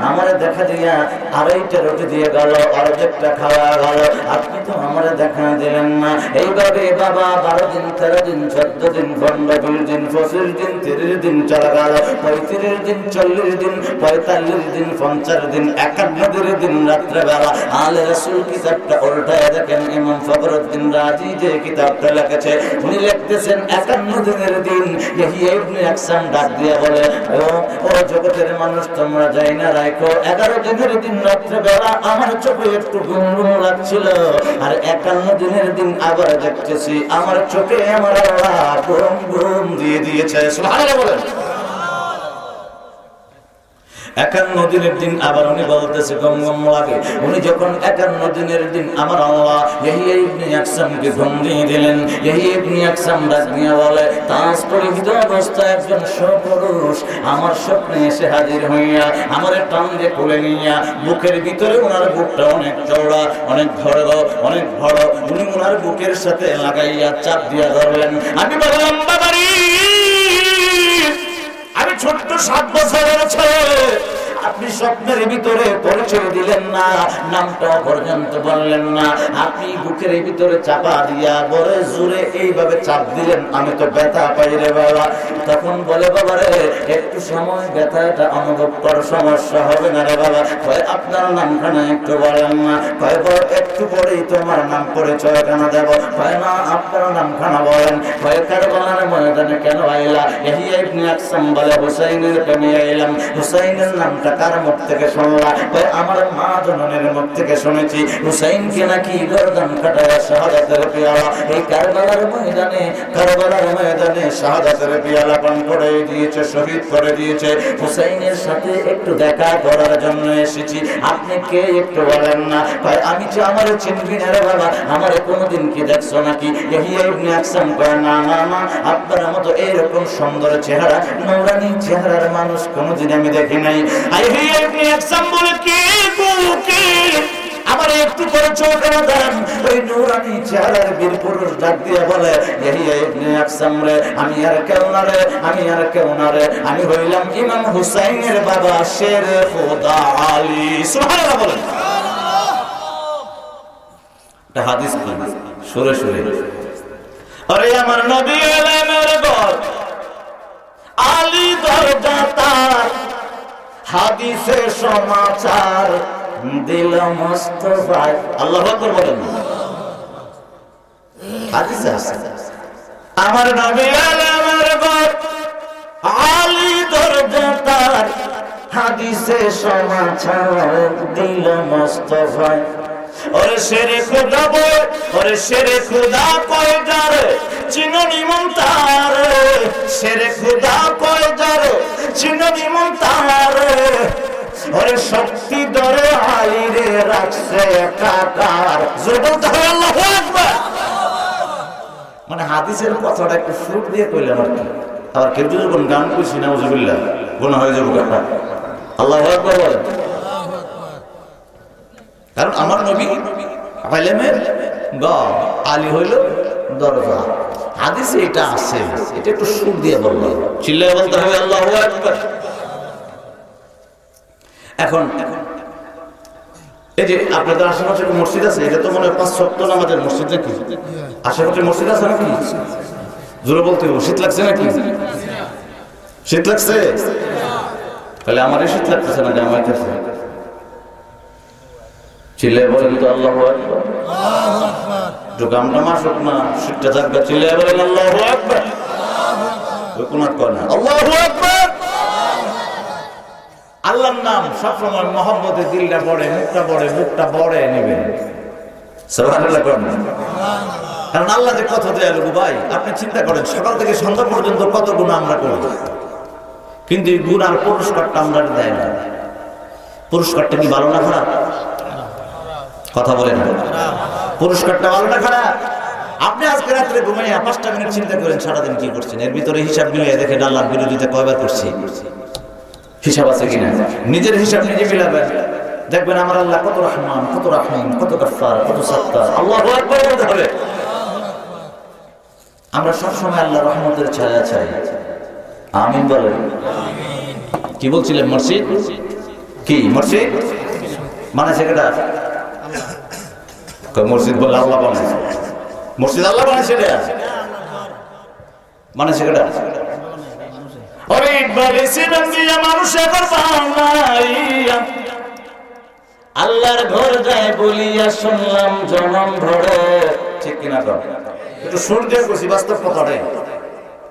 আমারে দেখা দিয়া আড়াইটা রুটি দিয়ে গেল, অর্ধেকটা খাওয়া গেল, আপনি তো আমারে দেখা দিলেন না। এইভাবে বাবা 12 দিন 13 দিন 14 দিন 15 দিন 25 দিন 30 দিন চলে গেল, 35 দিন 40 দিন 45 দিন 50 দিন 51 দিন রাত্রেবেলা আলে রাসূল কিতাবটা উল্টায় দেখেন ইমাম ফখরুদ্দিন রাজি যে কিতাবটা লিখেছে, উনি লিখতেছেন 51 দিনের দিন ইয়াহিয়া ইবনে আকসাম ডাক দিয়ে বলে ও জগতের মানুষ তোমরা যাই না রাখো, 11 দিনের দিন রাত্রেবেলা আমার চোখে একটু ঘুম ঘুম লাগছিল, আর 51 দিনের দিন আবার দেখতেছি আমার চোখে আমার আল্লাহ ঘুম ঘুম দিয়ে দিয়েছে। সুবহানাল্লাহ বলেন। 51 দিনের দিন আবার উনি বলতেছে ঘুম ঘুম লাগে। উনি যখন 51 দিনের দিন আমার আল্লাহ ইয়াহিয়া ইবনে আকসামকে ঘুম দিয়ে দিলেন, ইয়াহিয়া ইবনে আকসাম ডাক দিয়ে বলে তাজ পরিহিত অবস্থায় একজন সুপুরুষ আমার স্বপ্নে এসে হাজির হইয়া আমারে টান দিয়ে কোলে নিয়া, বুকের ভিতরে ওনার বুকটা অনেক চওড়া, অনেক বড়, উনি ওনার বুকের সাথে লাগাইয়া চাপ দিয়া ধরলেন। আমি বললাম বাবারি, আমি ছোট্ট 7 বছরের ছেলে, আপনি স্বপ্নের ভিতরে পরিচয় দিলেন না, নামটা পর্যন্ত বললেন না, আপনি বুকের ভিতরে চাপা দিয়া বড় জোরে এইভাবে চাপ দিলেন, আমি তো ব্যথা পাই রে বাবা। তখন বলে বাবা রে একটু সময় ব্যথাটা অনুভব কর, সমস্যা হবে না রে বাবা। কয় আপনার নামখানা একটু বলেন না, কয় একটু পরেই তোমার নাম পরিচয় কেন দেব, কয় না আপনার নামখানা বলেন। কয় কারবালার ময়দানে কেন আইলা? ইয়াহিয়া ইবনে আকসাম বলে হুসাইনের প্রেমে আইলাম। হুসাইনের নামটা কার মুখ থেকে শুনলা? কয় আমার মা জননীর মুখ থেকে শুনেছি, হুসাইনকে নাকি গর্দান কাটায়া শাহাদাতের পেয়ালা এই কারবালার ময়দানে শাহাদাতের পেয়ালা পান করে দিয়েছে, শহীদ করে দিয়েছে। হুসাইনের সাথে একটু দেখা করার জন্য এসেছি, আপনি কে একটু বলেন না? কয় আমি যে আমার চিনবি না রে বাবা, আমারে কোনোদিন কি দেখছো নাকি? ইয়াহিয়া ইবনে আকসাম কয় না না না, আপনার মতো এইরকম সুন্দর চেহারা, নূরানি চেহারার মানুষ কোনোদিন আমি দেখি নাই। ইয়াহিয়া ইবনে আকসাম বলে কে গো কে, আমার একটু পরিচয় করে দেন। ওই নূরানি চেহারার বীর পুরুষ ডাক দিয়ে বলে ইয়াহিয়া ইবনে আকসাম রে, আমি আর কেউ না রে, আমি হইলাম ইমাম হুসাইনের বাবা শেরে খোদা আলী। সুবহানাল্লাহ বলেন। এটা হাদিস কি সুরে সুরে। আরে আমার নবী আলাইহির বল আলী দরজা তার, হাদিসে সমাচার দিল মুস্তাফা। আল্লাহু আকবার বলেন। হাদিসে আছে আমার নবী আলাইহির বল আলী দরজা তার, হাদিসে সমাচার দিল মুস্তাফা। ওরে শেরে খোদা বয়, ওরে শেরে খোদা কয় যারে চিননি মন্তার, শেরে খোদা কয় যারে চিননি মন্তার, ওরে শক্তি ধরে আইরে রাখছে একাকার। জোর ধরে আল্লাহু আকবার। মানে হাদিসের কথাটা একটু সুর দিয়ে কইলাম আর কি। আবার কেউ যদি কোন গান কইছি না উজুবিল্লাহ গুনাহ হয়ে যাবে কথা। আল্লাহু আকবার বলেন। কারণ আমার নবী আলেমের গড়, আলী হইল দরজা। হাদিসে এটা আছে, এটা একটু সুর দিয়ে বললো, চিল্লায় বলতে হবে আল্লাহু আকবার। এখন এই যে আপনাদের আশেপাশে মসজিদ আছে, এটা তো মনে হয় 5 ওয়াক্ত নামাজের মসজিদ নাকি? আশেপাশে মসজিদ আছে নাকি? জোরে বলতে হবে। শীত লাগছে নাকি? শীত লাগছে? তাহলে আমারই শীত লাগতেছে না, আমার কাছে চিল্লায় বলেন তো আল্লাহু আকবার। একটু গামটা মাসুক না, শীতটা থাকবে, চিল্লায় বলেন আল্লাহু আকবার। কোনাত কর না, আল্লাহু আকবার। আল্লাহর নাম সবসময় মহব্বতে দিলটা পড়ে, মুখটা পড়ে, বুকটা পড়ে নেবেন। সুবহানাল্লাহ করেন। কারণ আল্লাহ যে কত দয়ালু ভাই, আপনি চিন্তা করেন সকাল থেকে সন্ধ্যা পর্যন্ত কত গুনাহ আমরা করি, কিন্তু এই গুনার পুরস্কারটা আমরা দেয় না। পুরস্কারটা কি ভালো না খারাপ? কথা বলেন, পুরস্কারটা ভালো না খারাপ? আপনি আজকে রাত্রে ঘুমাইয়া 5টা মিনিট চিন্তা করেন সারাদিন কি করছেন, এর ভিতরে হিসাব মিলিয়ে দেখেন আল্লাহর বিরোধিতা কয়বার করছি, হিসাব আছে কিনা। নিজের হিসাব নিজে মিলাবেন, দেখবেন আমার আল্লাহ কত রহমান, কত রাহিম, কত গফফার, কত সত্তার। আল্লাহু আকবার বলতে হবে। আমরা সবসময় আল্লাহর রহমতের ছায়া চাই। আমিন বলেন। কি বলছিলেন? মসজিদ কি? মসজিদ মানে সেটা মসজিদ বলে আল্লাহ বানাইছে, মসজিদ আল্লাহ বানাইছে মানে সেটা আল্লাহর ঘর যায় বলিয়া শুনলাম জনম ধরে। ঠিক কিনা? একটু সুর দিয়ে বসি, বাস্তব কথাটাই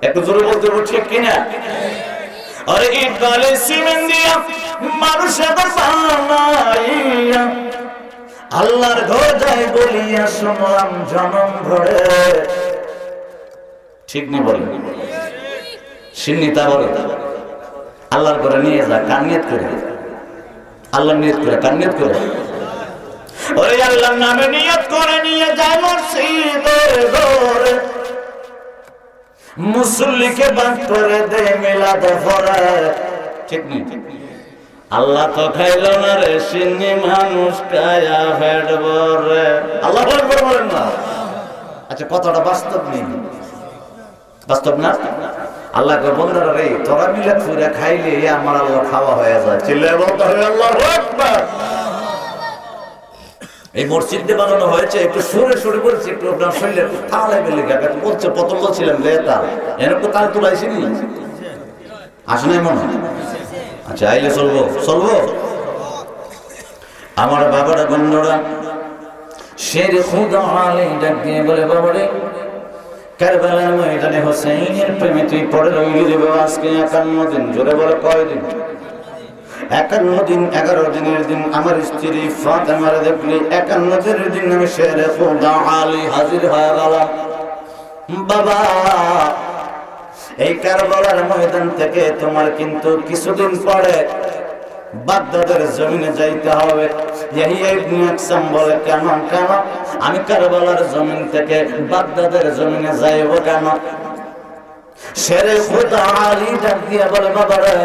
একটু জোরে বলতে হবে, ঠিক কিনা? আরে ইট বালি সিমেন্ট দিয়া মানুষ এখন বানাইয়া আল্লাহর ঘর যায় বলিয়া শুনলাম জনম ধরে। ঠিক নি বলেন? সিন্নিতা বলে আল্লাহর ঘরে নিয়ে যা, কার নিয়ত করে? আল্লাহর নিয়ত করে, কার নিয়ত করে? ওরে আল্লাহর নামে নিয়ত করে নিয়ে যায় মসজিদের ঘরে, মুসল্লিকে বাদ করে দে মিলাদ পড়ে। ঠিক নেই? আল্লাহ তো খাইল না রে সিন্নি, মানুষ খায়া পেট ভরে। আল্লাহু আকবার বলেন না? আচ্ছা কথাটা বাস্তব নেই, বাস্তব না? আল্লাহ কে বন্ধুরা রে তোরা মিলাদ পুরা খাইলে আমার আল্লাহ খাওয়া হয়ে যায়। চিল্লায় বলতে হবে আল্লাহু আকবার। এই মসজিদে বানানো হয়েছে, একটু সুরে সুরে বলছি, একটু আপনার শরীরে তালে বেলে গেছে বলছে। প্রথম বলছিলাম রে তাল, এরকম তাল তুলাইছি নি, আসে নাই মনে? আচ্ছা আইলে চলবো, চলবো। আমার বাবারা বন্ধুরা শের খুদা আলী ডাক দিয়ে বলে, বাবারে কারবালার ময়দানে হোসেনের প্রেমে তুই পড়ে রইলি রে বাবা আজকে 51 দিন। জোরে বলে কয়দিন? 51 দিন। 11 দিনের দিন আমার স্ত্রী ফাতেমারে দেখলি, 51 দিনের দিন আমি শের খুদা আলী হাজির হয়ে গেলাম। বাবা এই কারবালার ময়দান থেকে তোমার কিন্তু কিছুদিন পরে বাগদাদের জমিনে যাইতে হবে। ইয়াহিয়া ইবনে আকসাম বলে, কেন কেন আমি কারবালার জমিন থেকে বাগদাদের জমিনে যাইব কেন? শেরে খুদা আলী ডাক দিয়া বলে, বাবা রে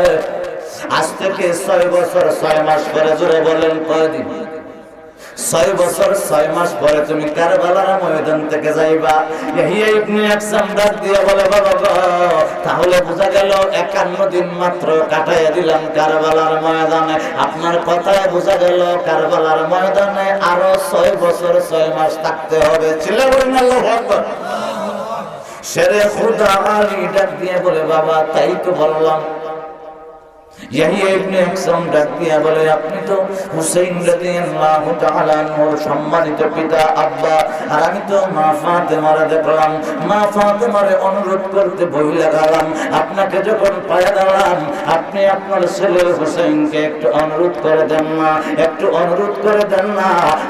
আজ থেকে 6 বছর 6 মাস পরে। জোরে বলেন কয়দিন? 6 বছর 6 মাস পরে তুমি কারবালার ময়দান থেকে যাইবা। ইয়াহিয়া ইবনে আকসাম ডাক দিয়া বলে, বাবা গো তাহলে বোঝা গেল 51 দিন মাত্র কাটাইয়া দিলাম কারবালার ময়দানে। আপনার কথায় বোঝা গেল কারবালার ময়দানে আরো 6 বছর 6 মাস থাকতে হবে। চিল্লায় বলেন আল্লাহু আকবার। শেরে খুদা আলী ডাক দিয়ে বলে, বাবা তাই তো বললাম। ইয়াহিয়া ইবনে আকসাম ডাক দিয়া বলে, আপনি তো হুসাইন রাদিয়াল্লাহু তাআলা আনহুর সম্মানিত পিতা আব্বা, আর আমি তো মা ফাতেমারে দেখলাম। মা ফাতেমারে অনুরোধ করতে ভুলে গেলাম। আপনাকে যখন পায়া দিলাম, আপনি আপনার ছেলে হুসাইনকে একটু অনুরোধ করে দেন না, একটু একটু অনুরোধ করে দেন না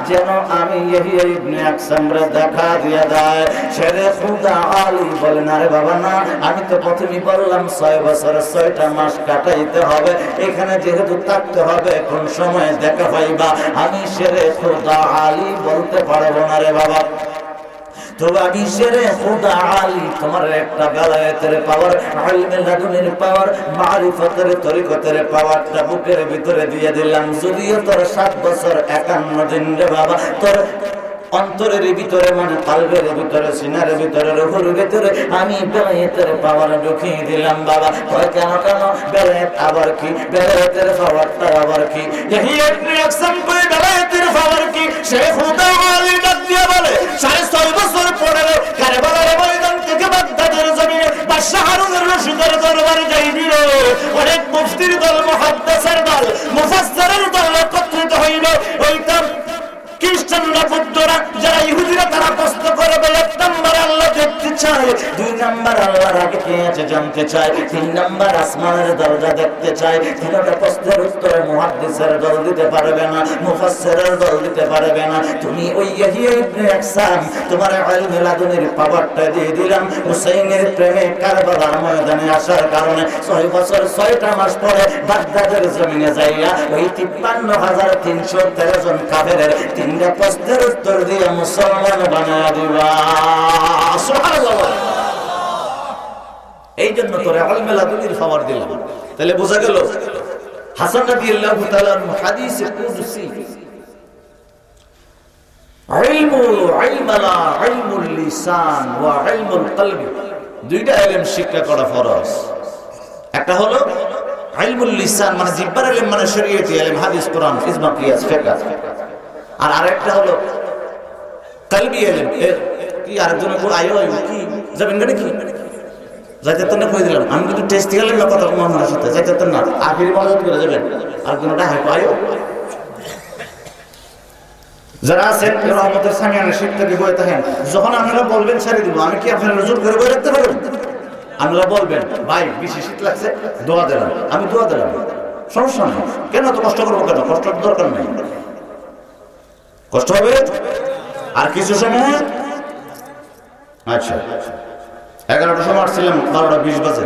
যেন আমি ইয়াহিয়া ইবনে আকসামরে দেখা দিয়ে দেয়। ছেড়ে খুদা আলী বলেন আরে বাবা না, আমি তো প্রথমেই বললাম 6 বছর 6টা মাস কাটাইতে হবে, এখানে যেহেতু থাকতে হবে কোন সময় দেখা পাইবা, আমি ছেড়ে খুদা আলী বলতে পারবো না রে বাবা। তো আমি শেরে খুদা আলী তোমার একটা বেলায়েতের পাওয়ার, ইলমে লাদুনির পাওয়ার, মারিফতের তরিকতের পাওয়ারটা বুকের ভিতরে দিয়ে দিলাম। যদিও তোর 7 বছর 51 দিন রে বাবা, তোর অন্তরের ভিতরে মানে কালবের ভিতরে সিনার ভিতরে রুহের ভিতরে আমি বেলায়েতের পাওয়ার ঢুকিয়ে দিলাম বাবা। কয় কেন কেন বেলায়েত আবার কি, বেলায়েতের পাওয়ারটা আবার কি? ইয়াহিয়া ইবনে আকসাম কই বেলায়েতের পাওয়ার কি? শেখ খুদা আলী ডাক দিয়ে বলে 6.5 বছর পরে কারবালার ময়দান থেকে বাগদাদের জমিনে বাদশাহ হারুনের রশিদের দরবারে যাইবিল। অনেক মুফতির দল, মুহাদ্দিসের দল, মুফাসসিরের দল একত্রিত হইল। ওইটা খ্রিস্টানরা, বৌদ্ধরা, যারা ইহুদিরা তারা প্রশ্ন করবে, 1 নম্বর আল্লাহ দেখতে চায়, 2 নম্বর আল্লাহর আগে কে আছে জানতে চায়, 3 নম্বর আসমানের দরজা দেখতে চায়। 3টা প্রশ্নের উত্তরে মুহাদ্দিসের দল দিতে পারবে না, মুফাসসিরের দল দিতে পারবে না। তুমি ওই ইয়াহিয়া ইবনে আকসাম তোমার ইলমে লাদুনির পাওয়ারটা দিয়ে দিলাম। হুসাইনের প্রেমে কারবালার ময়দানে আসার কারণে 6 বছর 6টা মাস পরে বাগদাদের জমিনে যাইয়া ওই 53,313 জন কাফেরের 3টা প্রশ্নের উত্তর দিয়ে মুসলমান বানায়া দিবা। সুবহানাল্লাহ। এই জন্য তোরে ইলমে লাদুনির পাওয়ার দিলাম। তাহলে বোঝা গেল হাসান রাদিয়াল্লাহু তাআলা হাদিসে কুদসি ইলমুল লিসান ওয়া ইলমুল কলবি, 2টা ইলম শিক্ষা করা ফরজ। একটা হলো ইলমুল লিসান মানে জিহ্বার ইলম, মানে শরীয়তি ইলম, হাদিস, কোরআন, ইজমা, কিয়াস, ফিকহ। আর আরেকটা হলো কলবি ইলম। কি আরেকজন আয়ো কি যাবেন গাড়ি কি যাইতে তো না কই দিলাম আমি কিন্তু টেস্ট গেলাম না কথা মনের সাথে যাইতে তো না আখির মদত করে যাবেন। আর কোনটা হয় আয়ো যারা আছেন রহমতের সামিয়ানা শিক্ষাকে বই থাকেন, যখন আপনারা বলবেন ছেড়ে দিব, আমি কি আপনারা জোর করে বই রাখতে পারবেন? আপনারা বলবেন ভাই বেশি শীত লাগছে, দোয়া দিলাম, আমি দোয়া দিলাম, সমস্যা নেই। কেন তো কষ্ট করবো? কেন কষ্ট দরকার নেই, কষ্ট হবে আর কিছু সময়। আচ্ছা 11টার সময় আসছিলাম, 12টা 20 বাজে,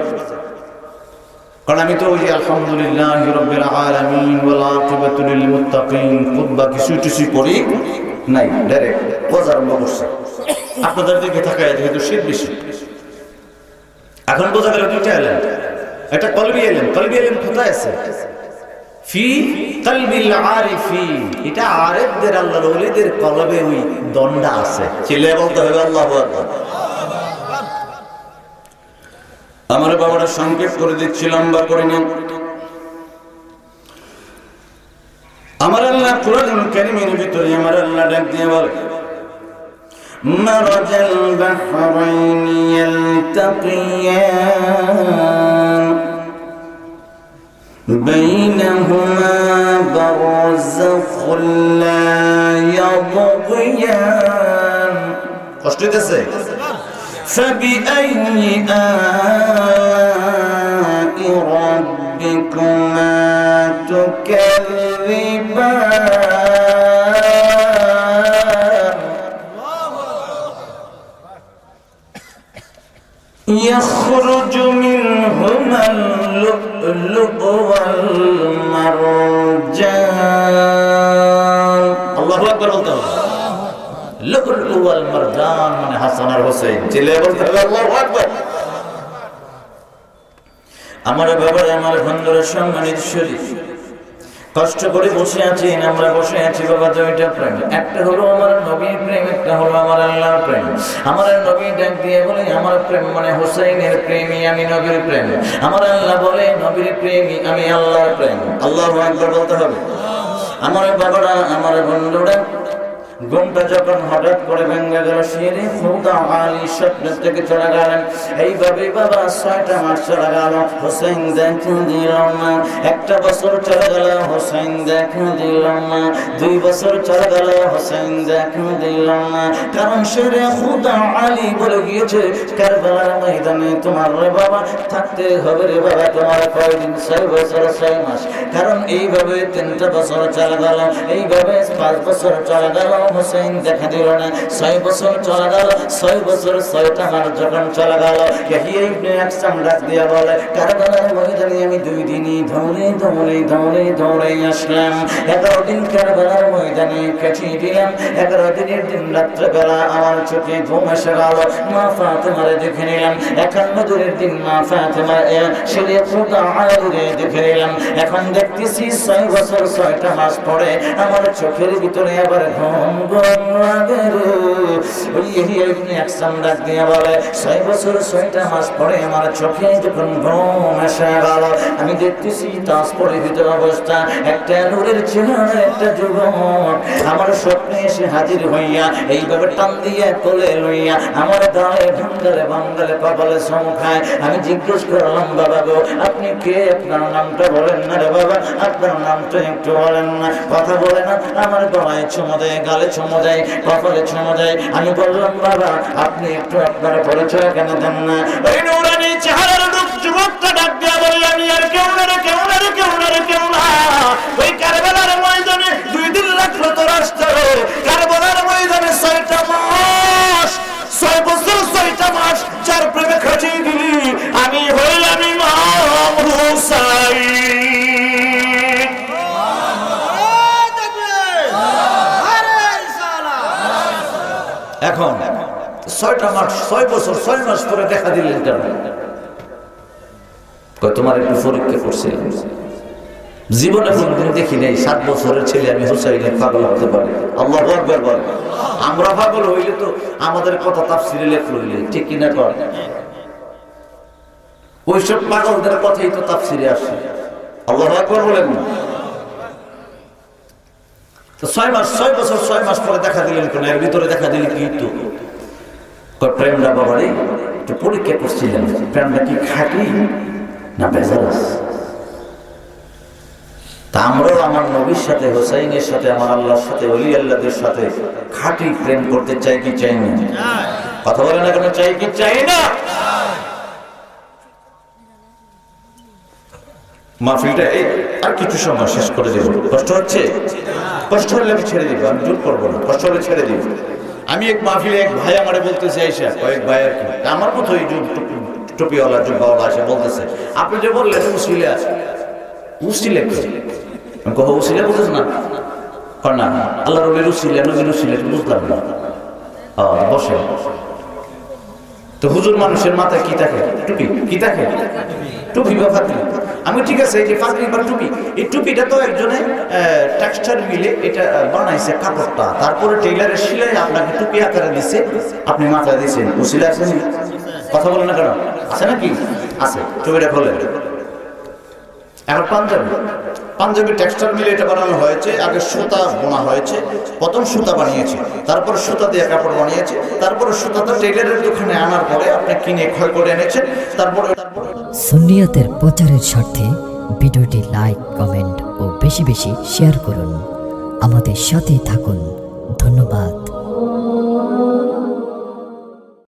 কারণ আমি তো ওই যে আলহামদুলিল্লাহি রাব্বিল আলামিন ওয়াল আকিবাতু লিল মুত্তাকিন খুতবা কিছু করি নাই, ডাইরেক্ট ওয়াজ আরম্ভ করছি। আপনাদের দিকে তাকায় যেহেতু শীত বেশি, এখন বোঝা গেল 2টা ইলম। এটা কলবি ইলম। কলবি ইলম কোথায় আছে? ফি কলবিল আরিফিন। এটা আরিফদের, আল্লাহর ওলিদের কলবে ওই দণ্ডা আছে। চিল্লে বলতে হবে আল্লাহু আকবার। আমার বাবারা সংক্ষেপ করে দিচ্ছিলাম বা করিনি। আমার আল্লাহ কুরআনুল কারীমের ভিতরে আমার আল্লাহ ডাক দিয়ে বলে মারাজাল বাহরাইনি ইয়ালতাকিয়ান বাইনাহুমা বারযাখুন লা ইয়াবগিয়ান। কষ্ট হইতেছে? فبأي آلاء ربكما تكذبان يخرج منهما اللؤلؤ والمرجان। الله أكبر. লুলু ওয়াল মারজান মানে হাসান আর হোসেন। চিল্লায়ে বলতে হবে আল্লাহু আকবার। আমার বাবা, আমার বন্ধুরা, সম্মানিত শরীফ, কষ্ট করে বসে আছি, আমরা বসে আছি বাবা 2টা প্রেম। একটা হলো আমার নবীর প্রেম, একটা হলো আমার আল্লাহর প্রেম। আমার নবী ডাক দিয়ে বলে আমার প্রেম মানে হোসেনের প্রেমী, আমি নবীর প্রেম। আমার আল্লাহ বলে নবীর প্রেমী, আমি আল্লাহর প্রেম। আল্লাহু আকবার বলতে হবে। আমার বাবারা, আমার বন্ধুরা, ঘুমটা যখন হঠাৎ করে ভেঙে গেল, শেরে খুদা আলী স্বপ্ন থেকে চলে গেলেন। এইভাবে বাবা 6টা মাস চলে গেল, হোসেন দেখা দিল না। 1 বছর চলে গেল, হোসেন দেখা দিল না। 2 বছর চলে গেল, হোসেন দেখা দিল না। কারণ শেরে খুদা আলী বলে গিয়েছে, কারবালার ময়দানে তোমার রে বাবা থাকতে হবে রে বাবা, তোমার কয়দিন? 6 বছর 6 মাস। কারণ এইভাবে 3টা বছর চলে গেল, এইভাবে 5 বছর চলে গেল, হোসেন দেখা দিল না। 6 বছর চলে গেল, 6 বছর 6টা মাস যখন চলে গেল, ইয়াহিয়া ইবনে আকসাম ডাক দিয়া বলে, কারবালার ময়দানে আমি 2 দিনই দৌড়ে আসলাম। 11 দিন কারবালার ময়দানে কাটিয়ে দিলাম। 11 দিনের দিন রাত্রেবেলা আমার চোখে ঘুম এসে গেল, মা ফাতেমারে দেখে নিলাম। 51 দিনের দিন মা ফাতেমা শেরে খুদা আলীরে দেখে নিলাম। এখন দেখতেছি 6 বছর 6টা মাস পরে আমার চোখের ভিতরে আবার ঘুম লাগে রে। ওই ইয়াহিয়া ইবনে আকসাম ডাক দিয়া বলে, 6 বছর 6টা মাস পরে আমার চোখে যখন ঘুম এসে গেল, আমি দেখতেছি তাস পরে ভিতর অবস্থা একটা নূরের চেহারা, একটা যুবক আমার স্বপ্নে এসে হাজির হইয়া এইভাবে টান দিয়ে কোলে লইয়া আমার গায়ে ভাঙ্গালে কপালে চমকায়। আমি জিজ্ঞেস করলাম, বাবা গো আপনি কে? আপনার নামটা বলেন না রে বাবা, আপনার নামটা একটু বলেন না। কথা বলে না, আমার গলায় চুমো দেয়, গালে চুমো দেয়, কপালে চুমো দেয়। আমি বললাম, বাবা আপনি একটু আপনার পরিচয় কেন দেন না? ওই নূরানি চেহারার যুবকটা ডাক দিয়া বলে, আমি আর কেউ না রে, কেউ না রে, কেউ না রে, কেউ না। ওই কারবালার ময়দানে 2 দিন লাগলো তো রাস্তা, কারবালার ময়দানে 6টা মাস, 6 বছর 6টা মাস যার প্রেমে খাটিয়ে দিলি, আমি হইলাম ইমাম হুসাইন। এখন 6টা মাস 6 বছর 6 মাস পরে দেখা দিলেন কেন? তোমার একটু পরীক্ষা করছে, জীবনে কোনদিন দেখি নাই 7 বছরের ছেলে আমি হুসাইনের পাগল হতে পারি। আল্লাহু আকবার বল। আমরা পাগল হইলে তো আমাদের কথা তাফসীরে লেখা হইলে ঠিক কিনা কর, ওইসব পাগলদের কথাই তো তাফসীরে আসে। আল্লাহু আকবার বলেন না। তো 6 বছর 6 মাস পরে দেখা দিলেন কেন? এর ভিতরে দেখা দিলেন কি? তো প্রেমটা বাবারে একটু পরীক্ষা করছিলেন, প্রেমটা কি খাঁটি না বেজাল? তা আমরাও আমার নবীর সাথে, হোসাইনের সাথে, আমার আল্লাহর সাথে, ওলি আল্লাহদের সাথে খাঁটি প্রেম করতে চাই কি চাই না? কথা বলে না কেন? চাই কি চাই না? মাহফিলটা আর কিছু সময় শেষ করে দেব। কষ্ট হচ্ছে? কষ্ট হলে আমি ছেড়ে দিব, আমি জোর করবো না। কষ্ট হলে ছেড়ে দিব। আমি এক মাহফিলে এক ভাই আমারে বলতেছে, আইসা কয়েক ভাই আর কি আমার মতো এই টুপিওয়ালা জুব্বাওয়ালা এসে বলতেছে, আপনি যে বললেন উসিলে আছে, উসিলে আমি কহ উসিলে বুঝেছ না? না আল্লাহ রবির উসিলে, নবীর উসিলে বুঝলাম না। বসে তো হুজুর মানুষের মাথায় কি থাকে? টুপি। কি থাকে? টুপি বা ফাতলি। আমি ঠিক আছে, এই যে ফাতলি বা টুপি, এই টুপিটা তো একজনে টেক্সচার মিলে এটা বানাইছে কাপড়টা, তারপরে টেইলারের সেলাই আপনাকে টুপি আকারে দিছে, আপনি মাথায় দিয়েছেন। উসিলা আছে? কথা বলেন না কেন? আছে নাকি? আছে। টুপিটা খোলেন। এখন পাঞ্জাবি টেক্সচার মিলে এটা বানানো হয়েছে। আগে সুতা বোনা হয়েছে, প্রথম সুতা বানিয়েছে, তারপর সুতা দিয়ে কাপড় বানিয়েছে, তারপরে সুতাটা টেইলারের দোকানে আনার পরে আপনি কিনে ক্ষয় করে এনেছেন। তারপরে সুন্নিয়তের প্রচারের স্বার্থে ভিডিওটি লাইক, কমেন্ট ও বেশি বেশি শেয়ার করুন। আমাদের সাথে থাকুন। ধন্যবাদ।